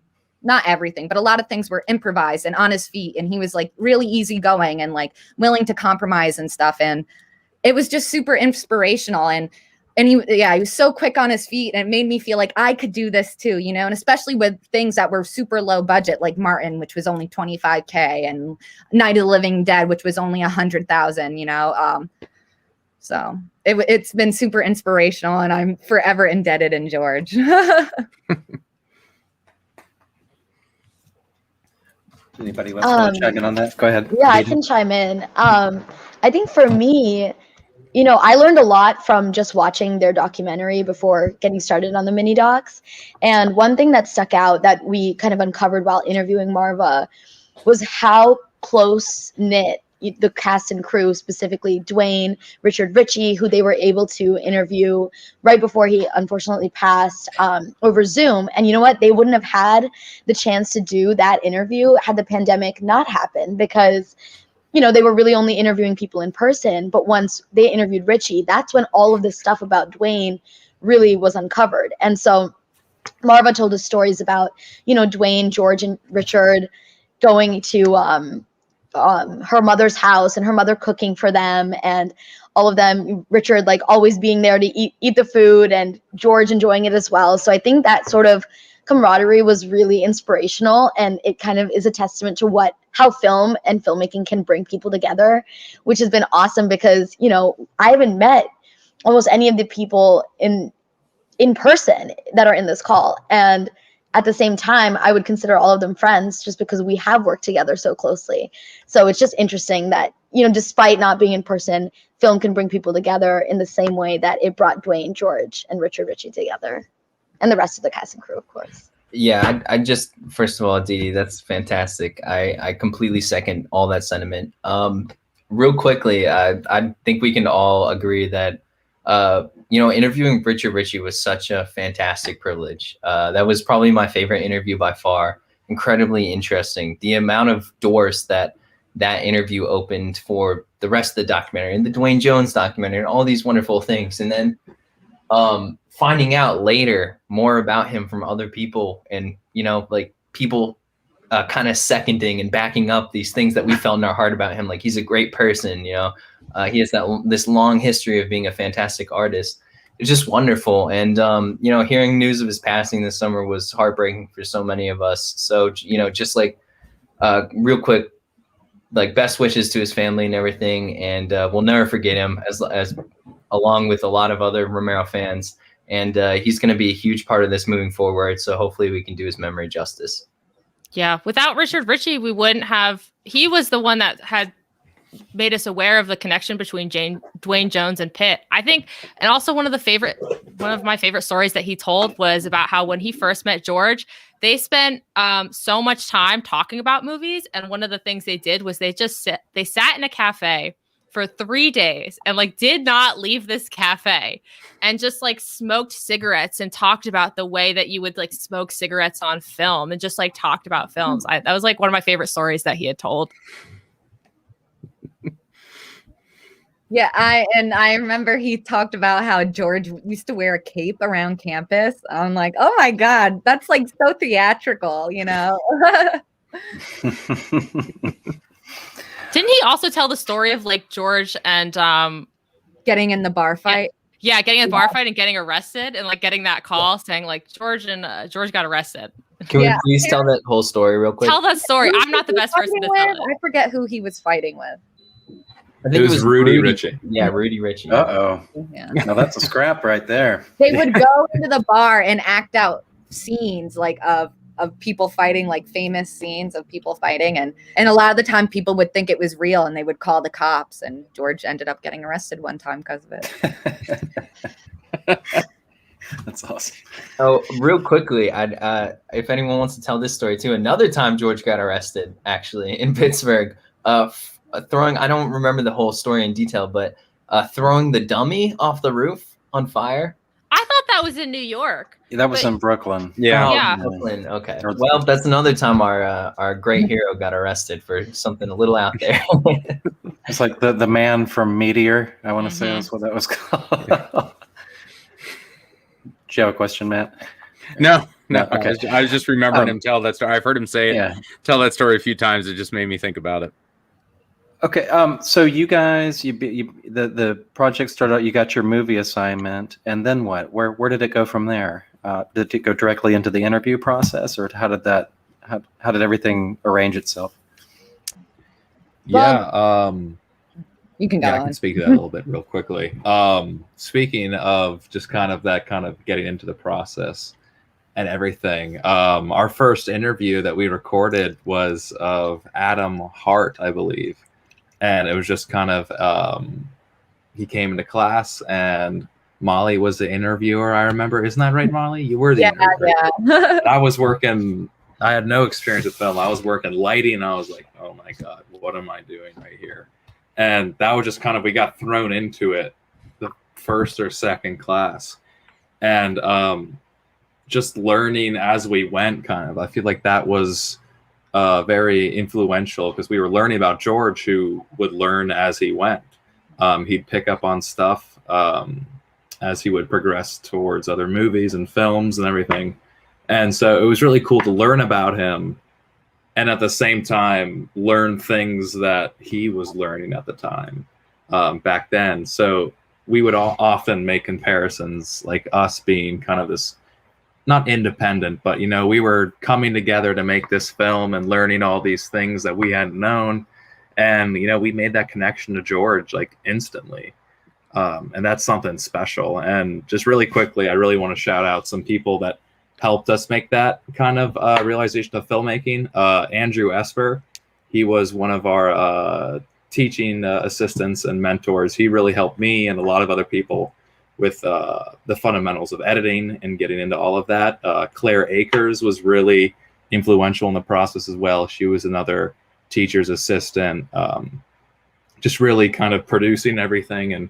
Speaker 4: not everything, but a lot of things were improvised and on his feet. And he was like really easygoing and like willing to compromise and stuff. And it was just super inspirational. And he was so quick on his feet, and it made me feel like I could do this too, you know, and especially with things that were super low budget, like Martin, which was only $25,000, and Night of the Living Dead, which was only $100,000, you know. So it's been super inspirational, and I'm forever indebted in George.
Speaker 2: Anybody wants to chime in on that? Go ahead.
Speaker 7: Yeah, I can chime in. I think for me, you know, I learned a lot from just watching their documentary before getting started on the mini docs. And one thing that stuck out that we kind of uncovered while interviewing Marva was how close knit the cast and crew, specifically Dwayne, Richard Ritchie, who they were able to interview right before he unfortunately passed over Zoom. And you know what? They wouldn't have had the chance to do that interview had the pandemic not happened, because you know, they were really only interviewing people in person. But once they interviewed Richie, that's when all of this stuff about Dwayne really was uncovered. And so Marva told us stories about, you know, Dwayne, George, and Richard going to her mother's house and her mother cooking for them, and all of them, Richard like always being there to eat the food, and George enjoying it as well. So I think that sort of camaraderie was really inspirational, and it kind of is a testament to how film and filmmaking can bring people together, which has been awesome because, you know, I haven't met almost any of the people in person that are in this call. And at the same time, I would consider all of them friends just because we have worked together so closely. So it's just interesting that, you know, despite not being in person, film can bring people together in the same way that it brought Dwayne, George, and Richard Ritchie together. And the rest of the cast and crew, of course.
Speaker 6: Yeah, I just, first of all, Aditi, that's fantastic. I completely second all that sentiment. Real quickly, I think we can all agree that, you know, interviewing Richard Ritchie was such a fantastic privilege. That was probably my favorite interview by far. Incredibly interesting. The amount of doors that interview opened for the rest of the documentary and the Dwayne Jones documentary and all these wonderful things. And then finding out later more about him from other people, and, you know, like people kind of seconding and backing up these things that we felt in our heart about him. Like, he's a great person, you know, He has this long history of being a fantastic artist. It's just wonderful. And, you know, hearing news of his passing this summer was heartbreaking for so many of us. So, you know, just like real quick, like best wishes to his family and everything. And we'll never forget him as along with a lot of other Romero fans. And he's going to be a huge part of this moving forward. So hopefully we can do his memory justice.
Speaker 5: Yeah. Without Richard Ritchie, we wouldn't have, he was the one that had made us aware of the connection between Dwayne Jones and Pitt. I think, and also one of my favorite stories that he told was about how when he first met George, they spent so much time talking about movies. And one of the things they did was they sat in a cafe for 3 days and like did not leave this cafe and just like smoked cigarettes and talked about the way that you would like smoke cigarettes on film and just like talked about films. That was like one of my favorite stories that he had told.
Speaker 4: Yeah, I remember he talked about how George used to wear a cape around campus. I'm like, oh my God, that's like so theatrical, you know?
Speaker 5: Didn't he also tell the story of like George and
Speaker 4: getting in the bar fight?
Speaker 5: Yeah, getting in a bar fight and getting arrested and like getting that call saying like George got arrested.
Speaker 6: Can we please tell that whole story real quick?
Speaker 5: Tell that story. I'm not the best person to tell it.
Speaker 4: I forget who he was fighting with.
Speaker 6: I think
Speaker 1: it was Rudy Ritchie.
Speaker 6: Yeah, Rudy Ritchie.
Speaker 2: Uh-oh.
Speaker 4: Yeah.
Speaker 2: Now that's a scrap right there.
Speaker 4: They would go into the bar and act out scenes like of people fighting, like famous scenes of people fighting. And a lot of the time people would think it was real and they would call the cops, and George ended up getting arrested one time because of it.
Speaker 2: That's awesome.
Speaker 6: Oh, real quickly, if anyone wants to tell this story too, another time George got arrested actually in Pittsburgh, throwing, I don't remember the whole story in detail, but throwing the dummy off the roof on fire.
Speaker 5: I thought that was in New York.
Speaker 2: That was in Brooklyn.
Speaker 6: Oh,
Speaker 5: Yeah.
Speaker 6: Brooklyn. Okay. Well, that's another time our great hero got arrested for something a little out there.
Speaker 2: It's like the man from Meteor. I want to say that's what that was called. Do you have a question, Matt?
Speaker 3: No.
Speaker 2: Okay.
Speaker 3: I was just remembering him tell that story. I've heard him say it, tell that story a few times. It just made me think about it.
Speaker 2: Okay. So you guys, the project started out. You got your movie assignment, and then what? Where did it go from there? Did it go directly into the interview process, or how did everything arrange itself?
Speaker 1: Yeah.
Speaker 4: You can go
Speaker 1: I
Speaker 4: on.
Speaker 1: can speak to that a little bit real quickly. Speaking of just kind of getting into the process and everything, our first interview that we recorded was of Adam Hart, I believe. And it was just kind of, he came into class and Molly was the interviewer, I remember. Isn't that right, Molly? You were the interviewer.
Speaker 4: Yeah.
Speaker 1: I had no experience with film. I was working lighting and I was like, oh my God, what am I doing right here? And that was just kind of, we got thrown into it the first or second class. And just learning as we went, kind of, I feel like that was very influential because we were learning about George, who would learn as he went. He'd pick up on stuff as he would progress towards other movies and films and everything. And so it was really cool to learn about him and at the same time learn things that he was learning at the time back then. So we would all often make comparisons, like us being kind of this, not independent, but, you know, we were coming together to make this film and learning all these things that we hadn't known. And, you know, we made that connection to George like instantly. And that's something special. And just really quickly, I really want to shout out some people that helped us make that kind of realization of filmmaking. Andrew Esper, he was one of our teaching assistants and mentors. He really helped me and a lot of other people with the fundamentals of editing and getting into all of that. Claire Akers was really influential in the process as well. She was another teacher's assistant, just really kind of producing everything and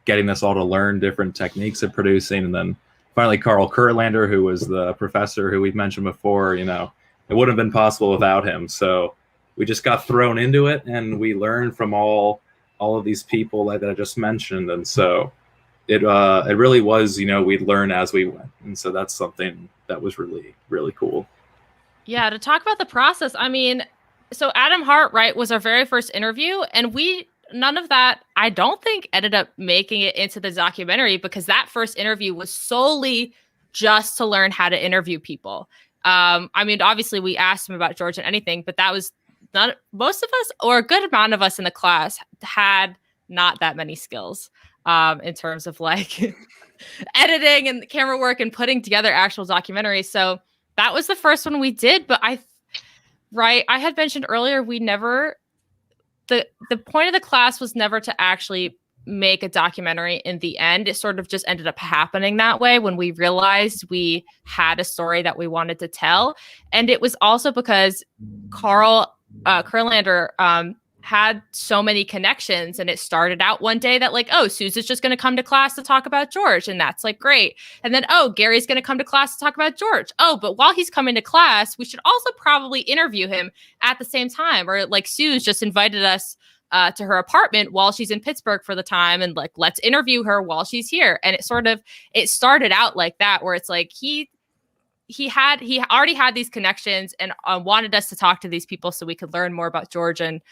Speaker 1: getting us all to learn different techniques of producing. And then finally, Carl Kurlander, who was the professor who we've mentioned before, you know, it wouldn't have been possible without him. So we just got thrown into it and we learned from all of these people that I just mentioned. And so it really was, you know, we'd learn as we went. And so that's something that was really, really cool.
Speaker 5: Yeah, to talk about the process, I mean, so Adam Hart, right, was our very first interview, and we none of that, I don't think, ended up making it into the documentary, because that first interview was solely just to learn how to interview people. I mean, obviously we asked him about George and anything, but that was not, most of us, or a good amount of us in the class, had not that many skills in terms of like editing and camera work and putting together actual documentaries. So that was the first one we did. But I had mentioned earlier, we never, the point of the class was never to actually make a documentary in the end. It sort of just ended up happening that way when we realized we had a story that we wanted to tell. And it was also because Carl Kurlander had so many connections, and it started out one day that like, oh, Susan's just going to come to class to talk about George, and that's like great. And then, oh, Gary's going to come to class to talk about George. Oh, but while he's coming to class, we should also probably interview him at the same time. Or like Sue's just invited us to her apartment while she's in Pittsburgh for the time, and like, let's interview her while she's here. And it started out like that, where it's like he already had these connections and wanted us to talk to these people so we could learn more about George and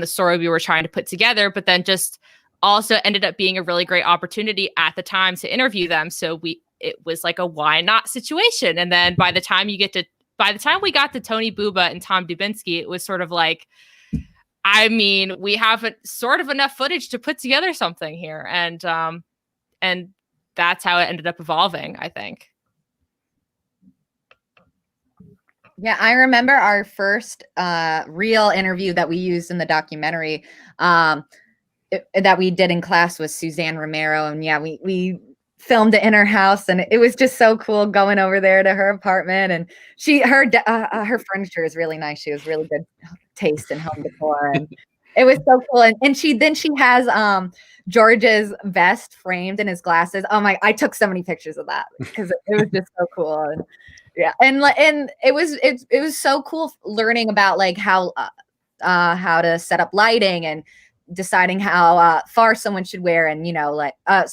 Speaker 5: the story we were trying to put together, but then just also ended up being a really great opportunity at the time to interview them. So it was like a why not situation. And then by the time we got to Tony Buba and Tom Dubinsky, it was sort of like, I mean, we have sort of enough footage to put together something here. And that's how it ended up evolving, I think.
Speaker 4: Yeah, I remember our first real interview that we used in the documentary that we did in class was Suzanne Romero. And yeah, we filmed it in her house, and it was just so cool going over there to her apartment. And her furniture is really nice. She has really good taste in home decor, and it was so cool. And she has George's vest framed in his glasses. Oh my! I took so many pictures of that because it was just so cool. And yeah, and it was so cool learning about like how to set up lighting and deciding how far someone should wear, and like how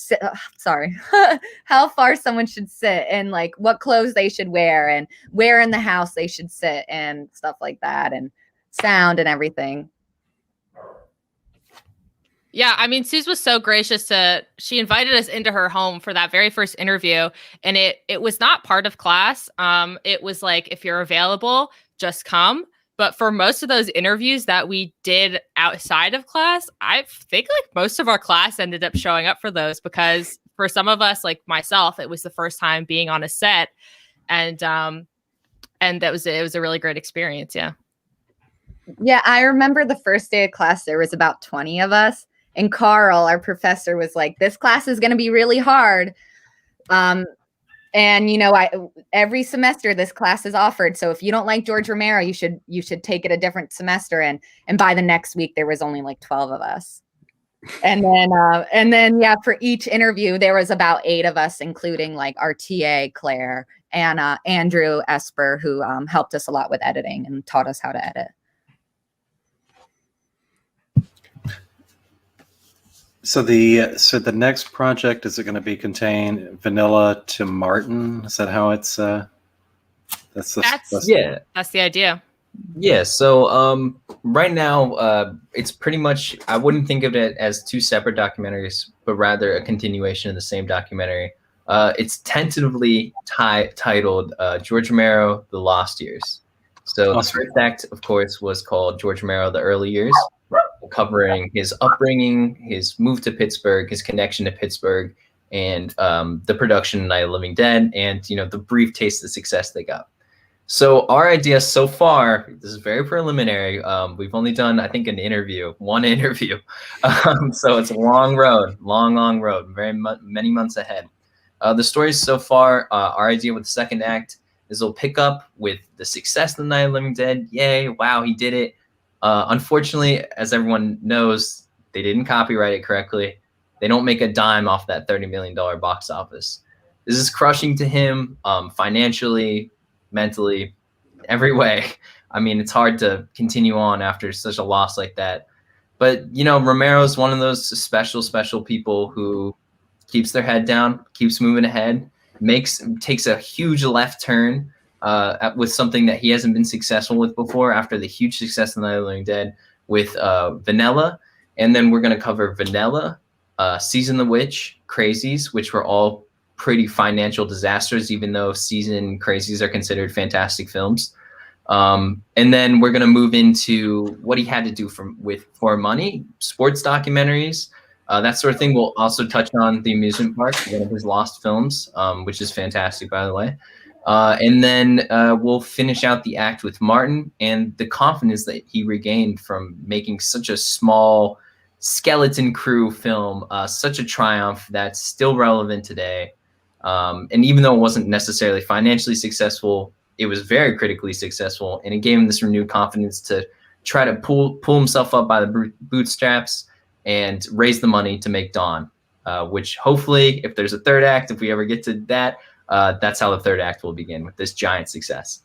Speaker 4: far someone should sit, and like what clothes they should wear, and where in the house they should sit, and stuff like that, and sound and everything.
Speaker 5: Yeah, I mean, Suze was so gracious she invited us into her home for that very first interview, and it was not part of class. It was like, if you're available, just come. But for most of those interviews that we did outside of class, I think like most of our class ended up showing up for those, because for some of us, like myself, it was the first time being on a set, and it was a really great experience. Yeah.
Speaker 4: Yeah, I remember the first day of class, there was about 20 of us. And Carl, our professor, was like, this class is going to be really hard. And, every semester this class is offered. So if you don't like George Romero, you should take it a different semester. And by the next week, there was only like 12 of us. And then, yeah, for each interview, there was about 8 of us, including like our TA, Claire, and Andrew Esper, who helped us a lot with editing and taught us how to edit.
Speaker 2: So the next project, is it going to be contain Vanilla to Martin? Is that how it's? That's
Speaker 5: the idea.
Speaker 6: Yeah. So right now, it's pretty much, I wouldn't think of it as 2 separate documentaries, but rather a continuation of the same documentary. It's tentatively titled George Romero: The Lost Years. So the first act, of course, was called George Romero: The Early Years, covering his upbringing, his move to Pittsburgh, his connection to Pittsburgh, and the production of Night of the Living Dead, and the brief taste of success they got. So our idea so far, this is very preliminary. We've only done, I think, one interview. So it's a long road, long road, many months ahead. The stories so far, our idea with the second act is it'll pick up with the success of the Night of the Living Dead. Yay, wow, he did it. Unfortunately, as everyone knows, they didn't copyright it correctly. They don't make a dime off that $30 million box office. This is crushing to him financially, mentally, every way. I mean, it's hard to continue on after such a loss like that. But, Romero's one of those special people who keeps their head down, keeps moving ahead, takes a huge left turn with something that he hasn't been successful with before after the huge success of Night of the Living Dead with Vanilla. And then we're going to cover Vanilla, Season the Witch, Crazies, which were all pretty financial disasters, even though Season Crazies are considered fantastic films. And then we're going to move into what he had to do for money, sports documentaries, that sort of thing. We'll also touch on The Amusement Park, one of his lost films, which is fantastic, by the way. And then we'll finish out the act with Martin and the confidence that he regained from making such a small skeleton crew film, such a triumph that's still relevant today. And even though it wasn't necessarily financially successful, it was very critically successful, and it gave him this renewed confidence to try to pull himself up by the bootstraps and raise the money to make Dawn, which hopefully, if there's a third act, if we ever get to that, that's how the third act will begin, with this giant success.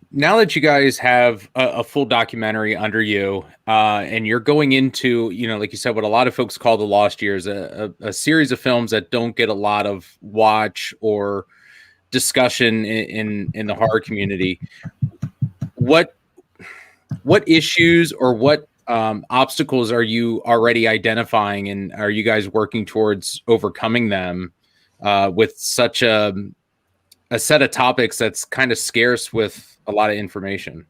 Speaker 3: Now that you guys have a full documentary under you, and you're going into, like you said, what a lot of folks call the lost years, a series of films that don't get a lot of watch or discussion in the horror community, what issues or what obstacles are you already identifying, and are you guys working towards overcoming them with such a set of topics that's kind of scarce with a lot of information?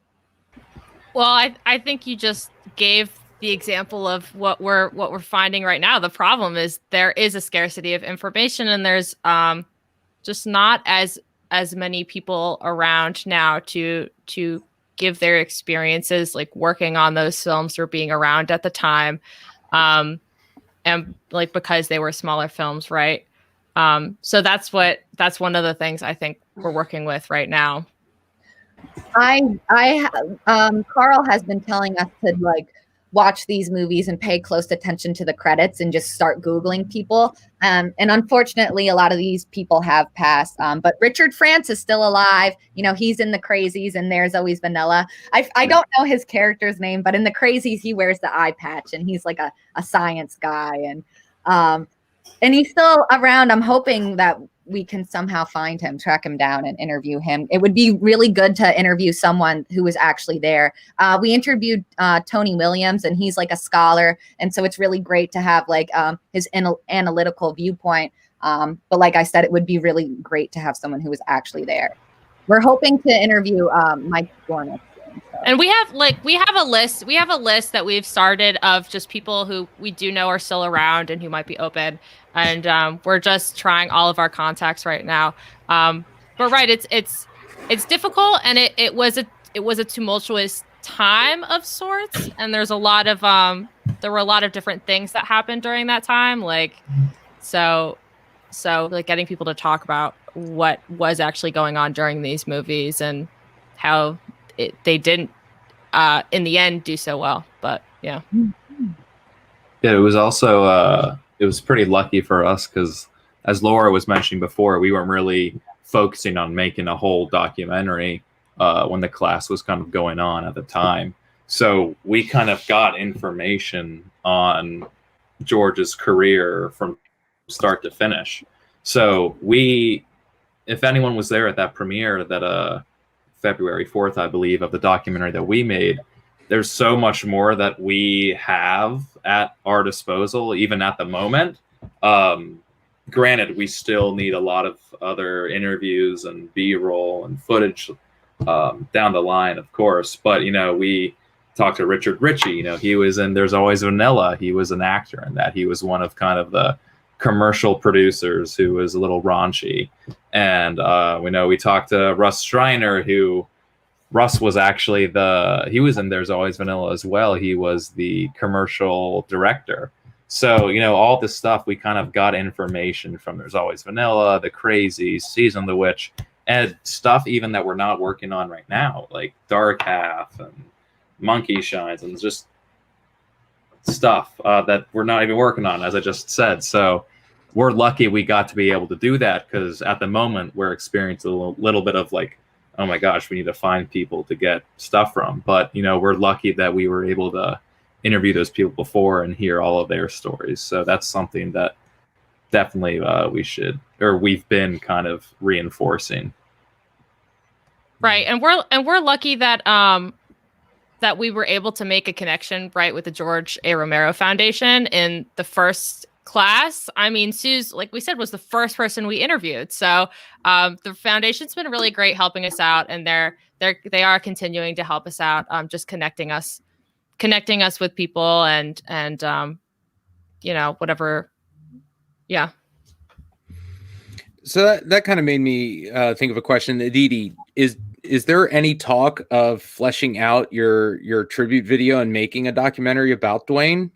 Speaker 5: Well, I think you just gave the example of what we're finding right now. The problem is there is a scarcity of information, and there's just not as many people around now to give their experiences, like working on those films or being around at the time, and like because they were smaller films, right? So that's one of the things I think we're working with right now.
Speaker 4: Carl has been telling us to like watch these movies and pay close attention to the credits and just start Googling people. And unfortunately, a lot of these people have passed. But Richard France is still alive. He's in the Crazies, and There's Always Vanilla. I don't know his character's name, but in the Crazies, he wears the eye patch, and he's like a science guy. And he's still around. I'm hoping that we can somehow find him, track him down, and interview him. It would be really good to interview someone who was actually there. We interviewed Tony Williams, and he's like a scholar. And so it's really great to have like his analytical viewpoint. But like I said, it would be really great to have someone who was actually there. We're hoping to interview Mike Dornick.
Speaker 5: And we have a list. We have a list that we've started of just people who we do know are still around and who might be open. And we're just trying all of our contacts right now. But right, it's difficult, and it was a tumultuous time of sorts. And there's there were a lot of different things that happened during that time. Like so like getting people to talk about what was actually going on during these movies and how they didn't in the end do so well. But yeah.
Speaker 1: Yeah, it was also it was pretty lucky for us because, as Laura was mentioning before, we weren't really focusing on making a whole documentary when the class was kind of going on at the time. So we kind of got information on George's career from start to finish. So if anyone was there at that premiere, that February 4th, I believe, of the documentary that we made, there's so much more that we have at our disposal, even at the moment. Granted, we still need a lot of other interviews and B-roll and footage down the line, of course. But, we talked to Richard Ritchie. He was in There's Always Vanilla. He was an actor in that. He was one of kind of the commercial producers who was a little raunchy. And we talked to Russ Schreiner, Russ was actually he was in There's Always Vanilla as well. He was the commercial director. So, all this stuff, we kind of got information from There's Always Vanilla, The Crazies, Season of the Witch, and stuff even that we're not working on right now, like Dark Half and Monkey Shines, and just stuff that we're not even working on, as I just said. So we're lucky we got to be able to do that, because at the moment we're experiencing a little bit of like, oh my gosh, we need to find people to get stuff from. But, we're lucky that we were able to interview those people before and hear all of their stories. So that's something that definitely we've been kind of reinforcing.
Speaker 5: Right. And we're lucky that that we were able to make a connection right with the George A. Romero Foundation in the first class. I mean, Suze, like we said, was the first person we interviewed. So the foundation's been really great helping us out, and they are continuing to help us out, just connecting us with people and whatever. Yeah.
Speaker 3: So that kind of made me think of a question. Aditi, is there any talk of fleshing out your tribute video and making a documentary about Dwayne?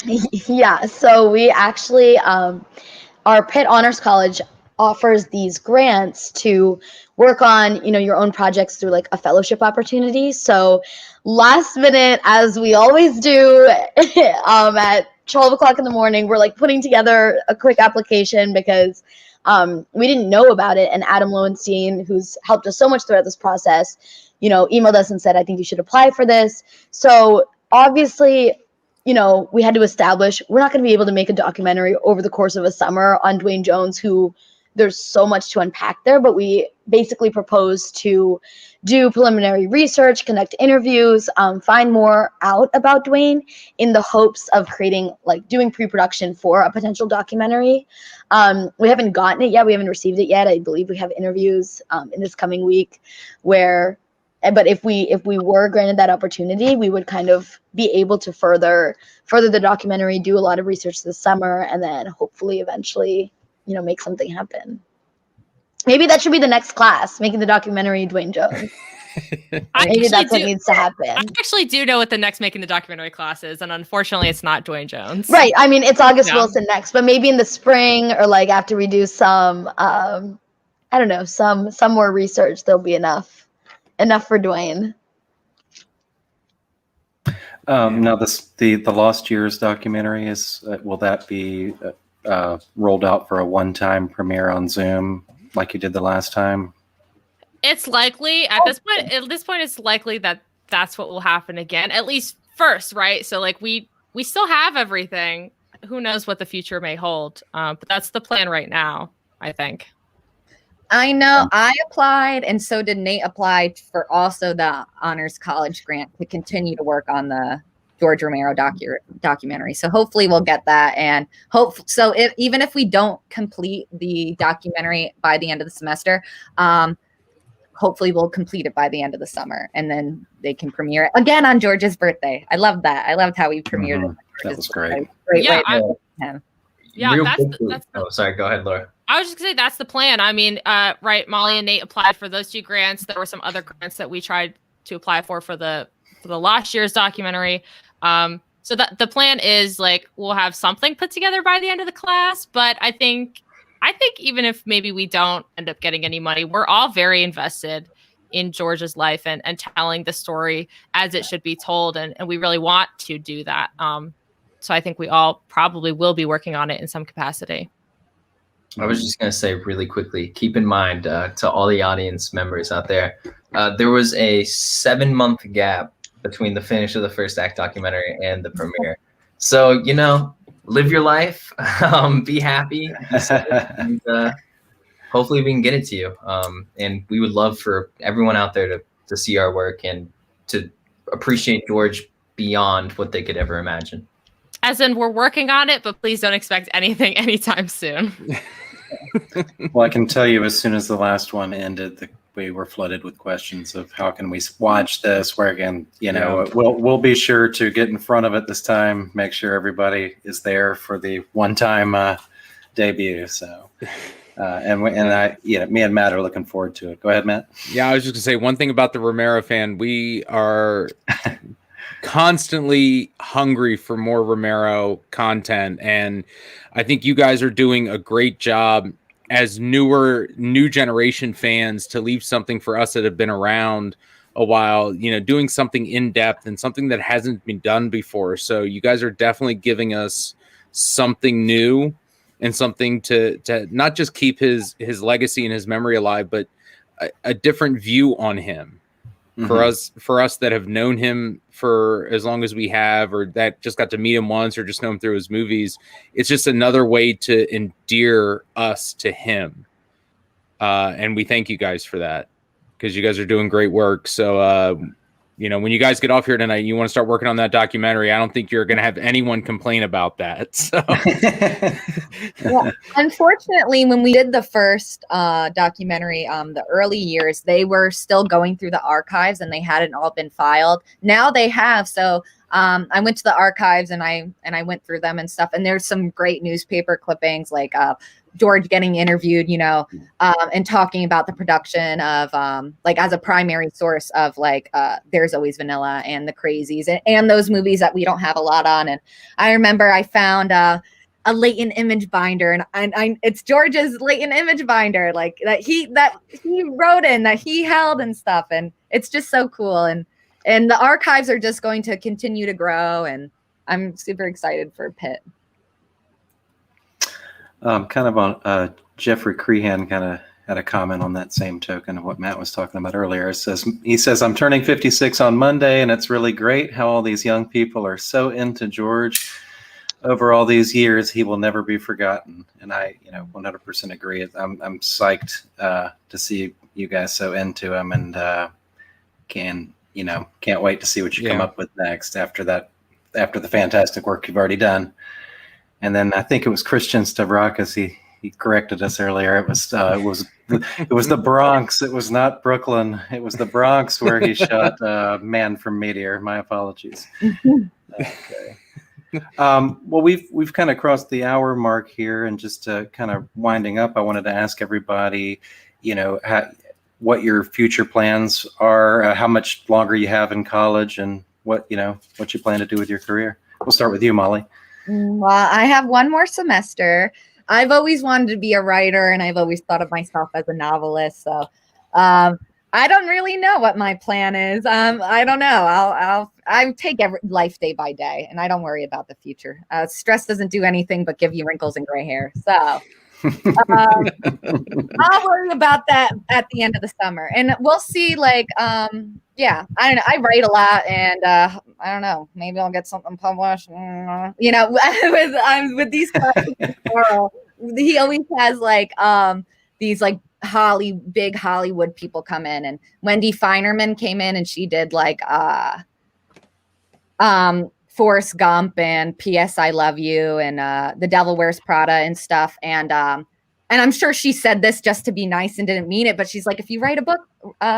Speaker 7: Yeah, so we actually, our Pitt Honors College offers these grants to work on, your own projects through like a fellowship opportunity. So last minute, as we always do, at 12 o'clock in the morning, we're like putting together a quick application because we didn't know about it. And Adam Lowenstein, who's helped us so much throughout this process, emailed us and said, I think you should apply for this. So obviously, we had to establish we're not going to be able to make a documentary over the course of a summer on Dwayne Jones, who there's so much to unpack there, but we basically proposed to do preliminary research, conduct interviews, find more out about Dwayne in the hopes of doing pre-production for a potential documentary. We haven't gotten it yet. We haven't received it yet. I believe we have interviews in this coming week but if we were granted that opportunity, we would kind of be able to further the documentary, do a lot of research this summer, and then hopefully eventually, make something happen. Maybe that should be the next class, making the documentary Dwayne Jones. Maybe that's what needs to happen.
Speaker 5: I actually do know what the next making the documentary class is, and unfortunately it's not Dwayne Jones.
Speaker 7: Right. I mean, it's August Wilson next, but maybe in the spring or like after we do some, I don't know, some more research, there'll be enough for Dwayne.
Speaker 2: Now, the Lost Years documentary will that be rolled out for a one-time premiere on Zoom like you did the last time?
Speaker 5: It's likely at this point. It's likely that that's what will happen again, at least first, right? So like we still have everything. Who knows what the future may hold? But that's the plan right now, I think.
Speaker 4: I know I applied, and so did Nate apply for also the Honors College grant to continue to work on the George Romero documentary. So hopefully we'll get that. And even if we don't complete the documentary by the end of the semester, hopefully we'll complete it by the end of the summer, and then they can premiere it again on George's birthday. I love that. I loved how we premiered it.
Speaker 2: That was great.
Speaker 5: Great way
Speaker 6: to
Speaker 5: him.
Speaker 6: Yeah, that's sorry. Go ahead, Laura.
Speaker 5: I was just gonna say that's the plan. I mean, right, Molly and Nate applied for those two grants. There were some other grants that we tried to apply for the Lost Years documentary. So that the plan is like we'll have something put together by the end of the class. But I think even if maybe we don't end up getting any money, we're all very invested in George's life and telling the story as it should be told, and we really want to do that. So I think we all probably will be working on it in some capacity.
Speaker 6: I was just going to say really quickly, keep in mind to all the audience members out there, there was a 7-month gap between the finish of the first act documentary and the premiere. So, live your life, be happy, be safe, and hopefully we can get it to you. And we would love for everyone out there to see our work and to appreciate George beyond what they could ever imagine.
Speaker 5: As in, we're working on it, but please don't expect anything anytime soon.
Speaker 2: Well, I can tell you as soon as the last one ended, we were flooded with questions of how can we watch this, where again, we'll be sure to get in front of it this time, make sure everybody is there for the one-time debut. So, me and Matt are looking forward to it. Go ahead, Matt.
Speaker 3: Yeah, I was just gonna say one thing about the Romero fan. We are constantly hungry for more Romero content, and I think you guys are doing a great job as new generation fans to leave something for us that have been around a while, doing something in depth and something that hasn't been done before. So you guys are definitely giving us something new and something to not just keep his legacy and his memory alive, but a different view on him. Mm-hmm. For us that have known him for as long as we have, or that just got to meet him once, or just know him through his movies, it's just another way to endear us to him. And we thank you guys for that, because you guys are doing great work. So when you guys get off here tonight, you want to start working on that documentary. I don't think you're going to have anyone complain about that. So,
Speaker 4: well, unfortunately, when we did the first documentary, the early years, they were still going through the archives and they hadn't all been filed. Now they have. So I went to the archives and I went through them and stuff. And there's some great newspaper clippings like George getting interviewed, and talking about the production of like as a primary source of like There's Always Vanilla and The Crazies and those movies that we don't have a lot on. And I remember I found a latent image binder and it's George's latent image binder, like that he wrote in, that he held and stuff. And it's just so cool. And the archives are just going to continue to grow. And I'm super excited for Pitt.
Speaker 2: Kind of on Jeffrey Crehan kind of had a comment on that same token of what Matt was talking about earlier. He says, I'm turning 56 on Monday, and it's really great how all these young people are so into George. Over all these years, he will never be forgotten. And I, 100% agree. I'm psyched to see you guys so into him, and can't wait to see what you come up with next after the fantastic work you've already done. And then I think it was Christian Stavrakis. He corrected us earlier. It was the Bronx. It was not Brooklyn. It was the Bronx where he shot Man from Meteor. My apologies. Okay. Well, we've kind of crossed the hour mark here, and just kind of winding up, I wanted to ask everybody, what your future plans are, how much longer you have in college, and what you plan to do with your career. We'll start with you, Molly.
Speaker 4: Well, I have one more semester. I've always wanted to be a writer, and I've always thought of myself as a novelist. So I don't really know what my plan is. I don't know. I take life day by day, and I don't worry about the future. Stress doesn't do anything but give you wrinkles and gray hair. So I'll worry about that at the end of the summer, and we'll see. Like, I don't know. I write a lot, and I don't know. Maybe I'll get something published. With these classes, he always has like these like big Hollywood people come in, and Wendy Feinerman came in, and she did like Forrest Gump and P.S. I Love You and The Devil Wears Prada and stuff. And I'm sure she said this just to be nice and didn't mean it, but she's like, if you write a book,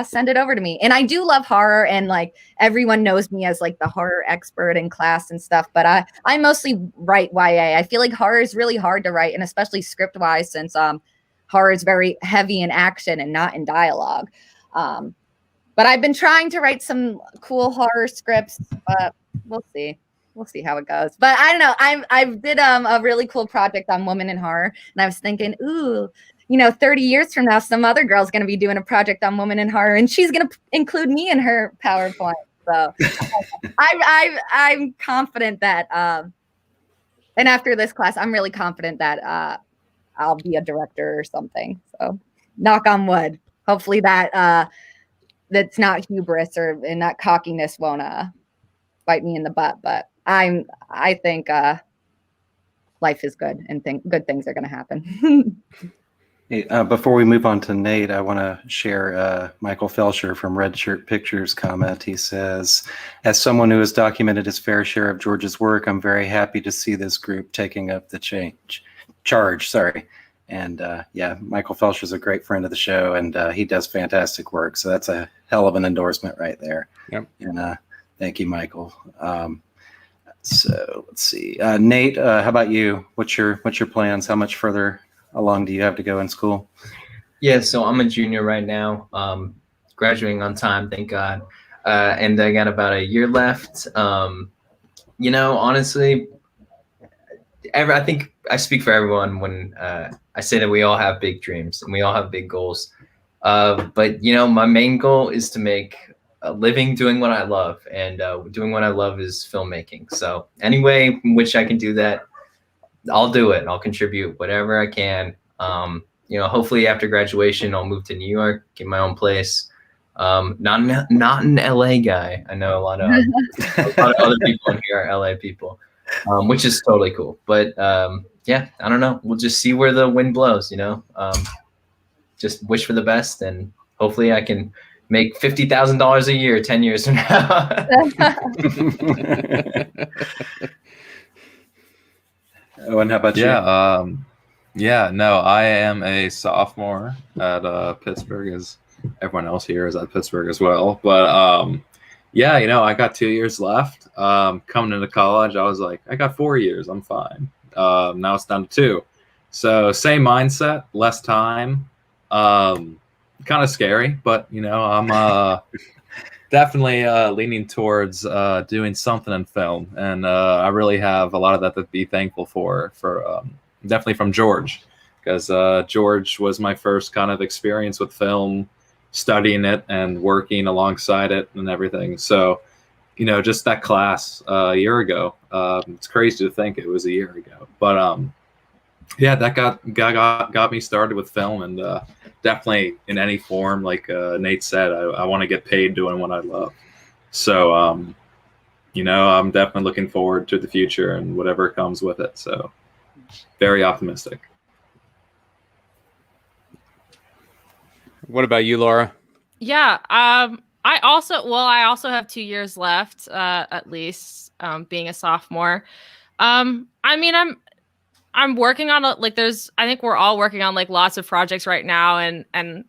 Speaker 4: send it over to me. And I do love horror, and like everyone knows me as like the horror expert in class and stuff, but I mostly write YA. I feel like horror is really hard to write, and especially script wise, since horror is very heavy in action and not in dialogue. But I've been trying to write some cool horror scripts, but we'll see. We'll see how it goes. But I don't know. I did a really cool project on women in horror, and I was thinking, 30 years from now, some other girl's going to be doing a project on women in horror, and she's going to include me in her PowerPoint. So I'm confident that, and after this class, I'm really confident that I'll be a director or something. So knock on wood. Hopefully that's not hubris and that cockiness won't bite me in the butt. But I think life is good, and good things are going to happen.
Speaker 2: Hey, before we move on to Nate, I want to share Michael Felsher from Red Shirt Pictures comment. He says, as someone who has documented his fair share of George's work, I'm very happy to see this group taking up the charge. And Michael Felsher is a great friend of the show, and he does fantastic work. So that's a hell of an endorsement right there.
Speaker 3: Yep.
Speaker 2: And thank you, Michael. So let's see, Nate, how about you? What's your plans? How much further along do you have to go in school?
Speaker 6: Yeah, so I'm a junior right now, graduating on time, thank God. And I got about a year left. Honestly, I think I speak for everyone when I say that we all have big dreams and we all have big goals. But my main goal is to make a living doing what I love, and doing what I love is filmmaking. So any way in which I can do that, I'll do it. I'll contribute whatever I can. Hopefully after graduation, I'll move to New York, get my own place. Not an LA guy. I know a lot of other people in here are LA people, which is totally cool. But I don't know. We'll just see where the wind blows. Just wish for the best, and hopefully I can make $50,000 a year 10 years from now.
Speaker 2: Owen, how about you?
Speaker 1: Yeah, no, I am a sophomore at Pittsburgh, as everyone else here is at Pittsburgh as well. But yeah, I got 2 years left. Coming into college, I was like, I got 4 years, I'm fine. Now it's down to 2. So same mindset, less time. Kind of scary, but I'm definitely leaning towards doing something in film, and I really have a lot of that to be thankful for definitely from George, because George was my first kind of experience with film, studying it and working alongside it and everything. So just that class a year ago, it's crazy to think it was a year ago, but yeah, that got me started with film, and definitely in any form, like Nate said, I want to get paid doing what I love. So I'm definitely looking forward to the future and whatever comes with it. So very optimistic.
Speaker 3: What about you, Laura?
Speaker 5: Yeah. I also have 2 years left, at least, being a sophomore. I mean, I'm working on I think we're all working on like lots of projects right now, and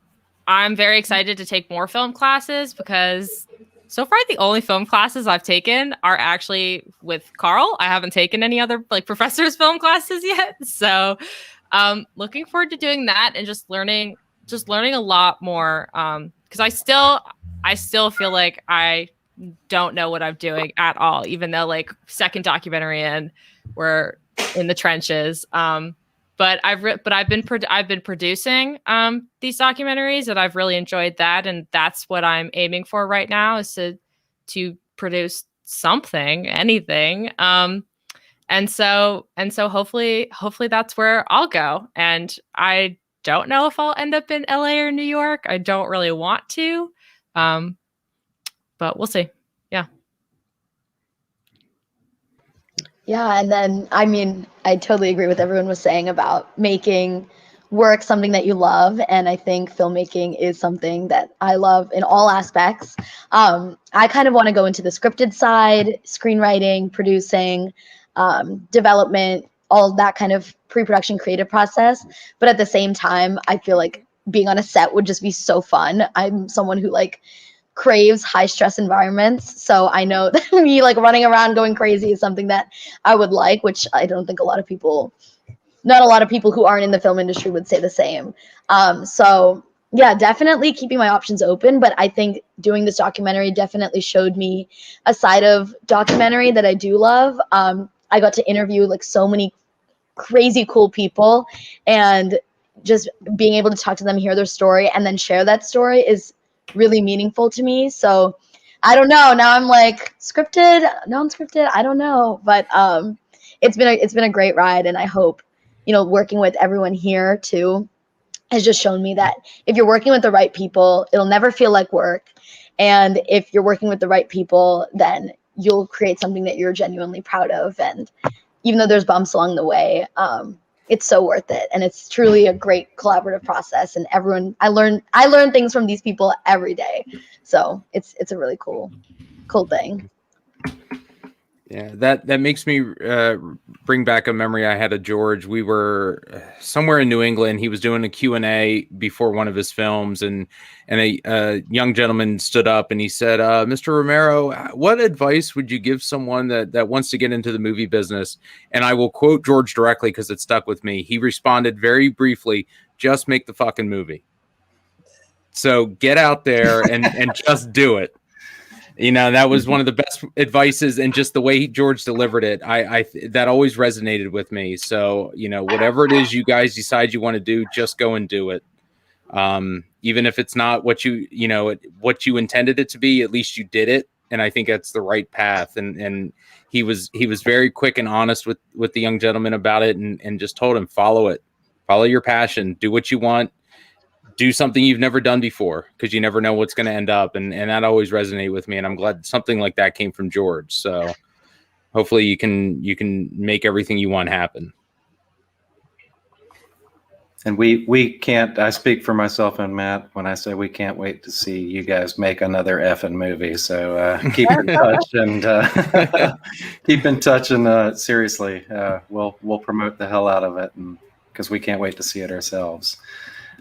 Speaker 5: I'm very excited to take more film classes, because so far the only film classes I've taken are actually with Carl. I haven't taken any other like professor's film classes yet. So looking forward to doing that and just learning a lot more, because I still feel like I don't know what I'm doing at all, even though like second documentary in, we're in the trenches. But I've been producing these documentaries, and I've really enjoyed that, and that's what I'm aiming for right now, is to produce anything. And so hopefully that's where I'll go. And I don't know if I'll end up in LA or New York. I don't really want to, but we'll see. Yeah.
Speaker 7: Yeah, and then, I mean, I totally agree with everyone was saying about making work something that you love, and I think filmmaking is something that I love in all aspects. I kind of want to go into the scripted side, screenwriting, producing, development, all that kind of pre-production creative process. But at the same time, I feel like being on a set would just be so fun. I'm someone who craves high stress environments, so I know that me running around going crazy is something that I would like, which I don't think not a lot of people who aren't in the film industry would say the same. So yeah, definitely keeping my options open, but I think doing this documentary definitely showed me a side of documentary that I do love. I got to interview so many crazy cool people, and just being able to talk to them, hear their story, and then share that story is really meaningful to me. So I don't know, now I'm scripted, non-scripted, I don't know, but it's been a great ride, and I hope working with everyone here too has just shown me that if you're working with the right people, it'll never feel like work, and if you're working with the right people, then you'll create something that you're genuinely proud of. And even though there's bumps along the way, it's so worth it, and it's truly a great collaborative process. And I learn things from these people every day, so it's a really cool thing.
Speaker 3: Yeah, that makes me bring back a memory I had of George. We were somewhere in New England. He was doing a Q&A before one of his films, and a young gentleman stood up and he said, Mr. Romero, what advice would you give someone that wants to get into the movie business? And I will quote George directly because it stuck with me. He responded very briefly, just make the fucking movie. So get out there and just do it. That was one of the best advices, and just the way George delivered it, I that always resonated with me. So, whatever it is you guys decide you want to do, just go and do it. Even if it's not what what you intended it to be, at least you did it. And I think that's the right path. And he was very quick and honest with the young gentleman about it, and just told him, follow your passion, do what you want. Do something you've never done before, because you never know what's going to end up. And that always resonated with me. And I'm glad something like that came from George. So hopefully you can make everything you want happen.
Speaker 2: And we can't, I speak for myself and Matt when I say we can't wait to see you guys make another effing movie. So keep in touch and keep in touch and seriously, we'll promote the hell out of it, and because we can't wait to see it ourselves.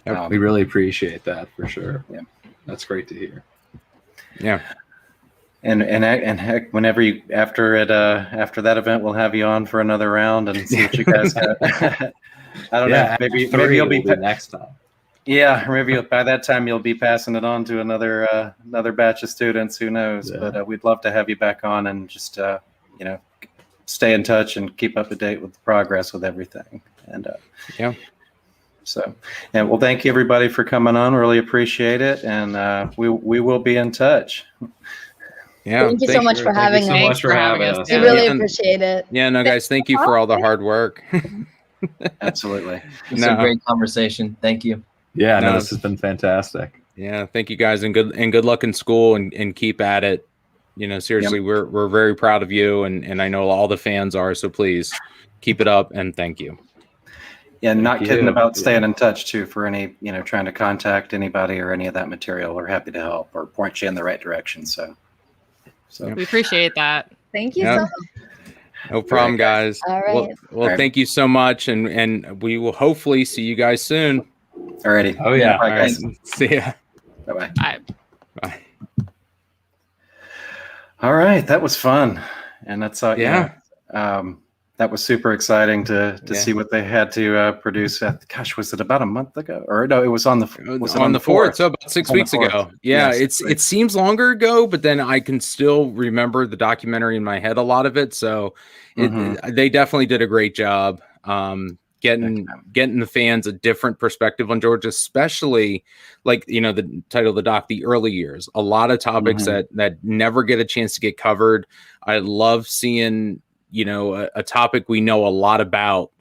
Speaker 1: We really appreciate that for sure.
Speaker 2: Yeah.
Speaker 1: That's great to hear.
Speaker 3: Yeah.
Speaker 2: And heck, whenever you after that event, we'll have you on for another round and see what you guys have. I don't know. Maybe you'll be
Speaker 1: next time.
Speaker 2: Yeah, maybe by that time you'll be passing it on to another batch of students. Who knows?
Speaker 1: Yeah.
Speaker 2: But we'd love to have you back on and just stay in touch and keep up to date with the progress with everything. And
Speaker 3: yeah.
Speaker 2: So, and well, thank you everybody for coming on. Really appreciate it, and we will be in touch.
Speaker 7: Yeah, thank you so much for having us.
Speaker 1: Thank you so much for having us.
Speaker 7: We really appreciate it.
Speaker 3: Yeah, no, guys, thank you for all the hard work.
Speaker 2: Absolutely.
Speaker 6: It's a great conversation. Thank you.
Speaker 1: Yeah, no, this has been fantastic.
Speaker 3: Yeah, thank you guys, and good luck in school, and keep at it. Seriously, we're very proud of you, and I know all the fans are. So please keep it up, and thank you.
Speaker 2: Yeah, not kidding about staying in touch too. For any trying to contact anybody or any of that material, we're happy to help or point you in the right direction. So
Speaker 5: we appreciate that.
Speaker 4: Thank you so much.
Speaker 3: No problem, guys.
Speaker 7: All right.
Speaker 3: Well, thank you so much, and we will hopefully see you guys soon.
Speaker 2: Alrighty.
Speaker 1: Oh yeah.
Speaker 2: Bye, guys.
Speaker 3: See ya.
Speaker 2: Bye-bye.
Speaker 5: Bye.
Speaker 3: Bye.
Speaker 2: All right, that was fun, and that's that was super exciting to see what they had to produce. Gosh, was it about a month ago? Or no, it was on the
Speaker 3: 4th, so about 6 weeks ago. Yeah, it seems longer ago, but then I can still remember the documentary in my head, a lot of it. So they definitely did a great job getting the fans a different perspective on Georgia, especially like the title of the doc, the early years. A lot of topics that never get a chance to get covered. I love seeing a topic we know a lot about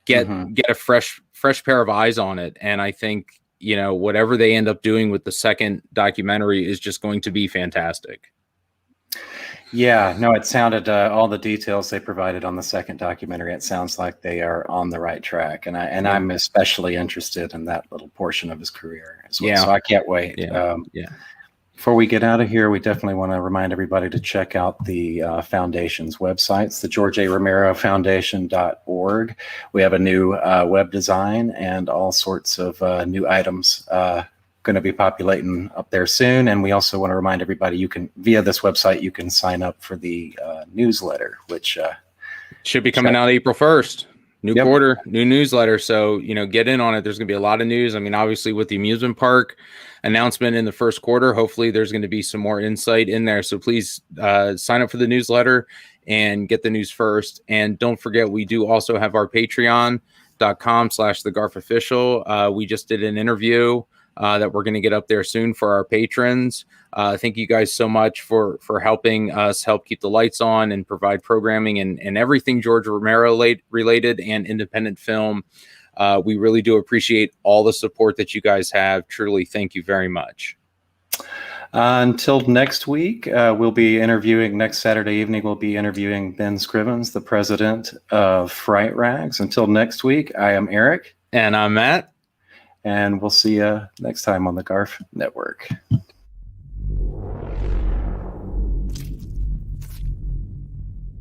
Speaker 3: get a fresh pair of eyes on it. And I think whatever they end up doing with the second documentary is just going to be fantastic.
Speaker 2: Yeah, no, it sounded all the details they provided on the second documentary, it sounds like they are on the right track, and I'm especially interested in that little portion of his career as well.
Speaker 3: Yeah.
Speaker 2: So I can't wait.
Speaker 3: Yeah.
Speaker 2: Before we get out of here, we definitely want to remind everybody to check out the foundation's websites, the George A. Romero Foundation.org. We have a new web design and all sorts of new items going to be populating up there soon. And we also want to remind everybody via this website, you can sign up for the newsletter, which
Speaker 3: should be coming out April 1st. New quarter, new newsletter. So, get in on it. There's going to be a lot of news. I mean, obviously with the amusement park announcement in the first quarter, hopefully there's going to be some more insight in there. So please sign up for the newsletter and get the news first. And don't forget, we do also have our patreon.com/thegarfofficial. We just did an interview that we're going to get up there soon for our patrons. Thank you guys so much for helping us help keep the lights on and provide programming and everything George Romero related and independent film. We really do appreciate all the support that you guys have. Truly, thank you very much.
Speaker 2: Until next week, we'll be interviewing next Saturday evening. We'll be interviewing Ben Scrivens, the president of Fright Rags. Until next week, I am Eric.
Speaker 3: And I'm Matt.
Speaker 2: And we'll see you next time on the Garf Network.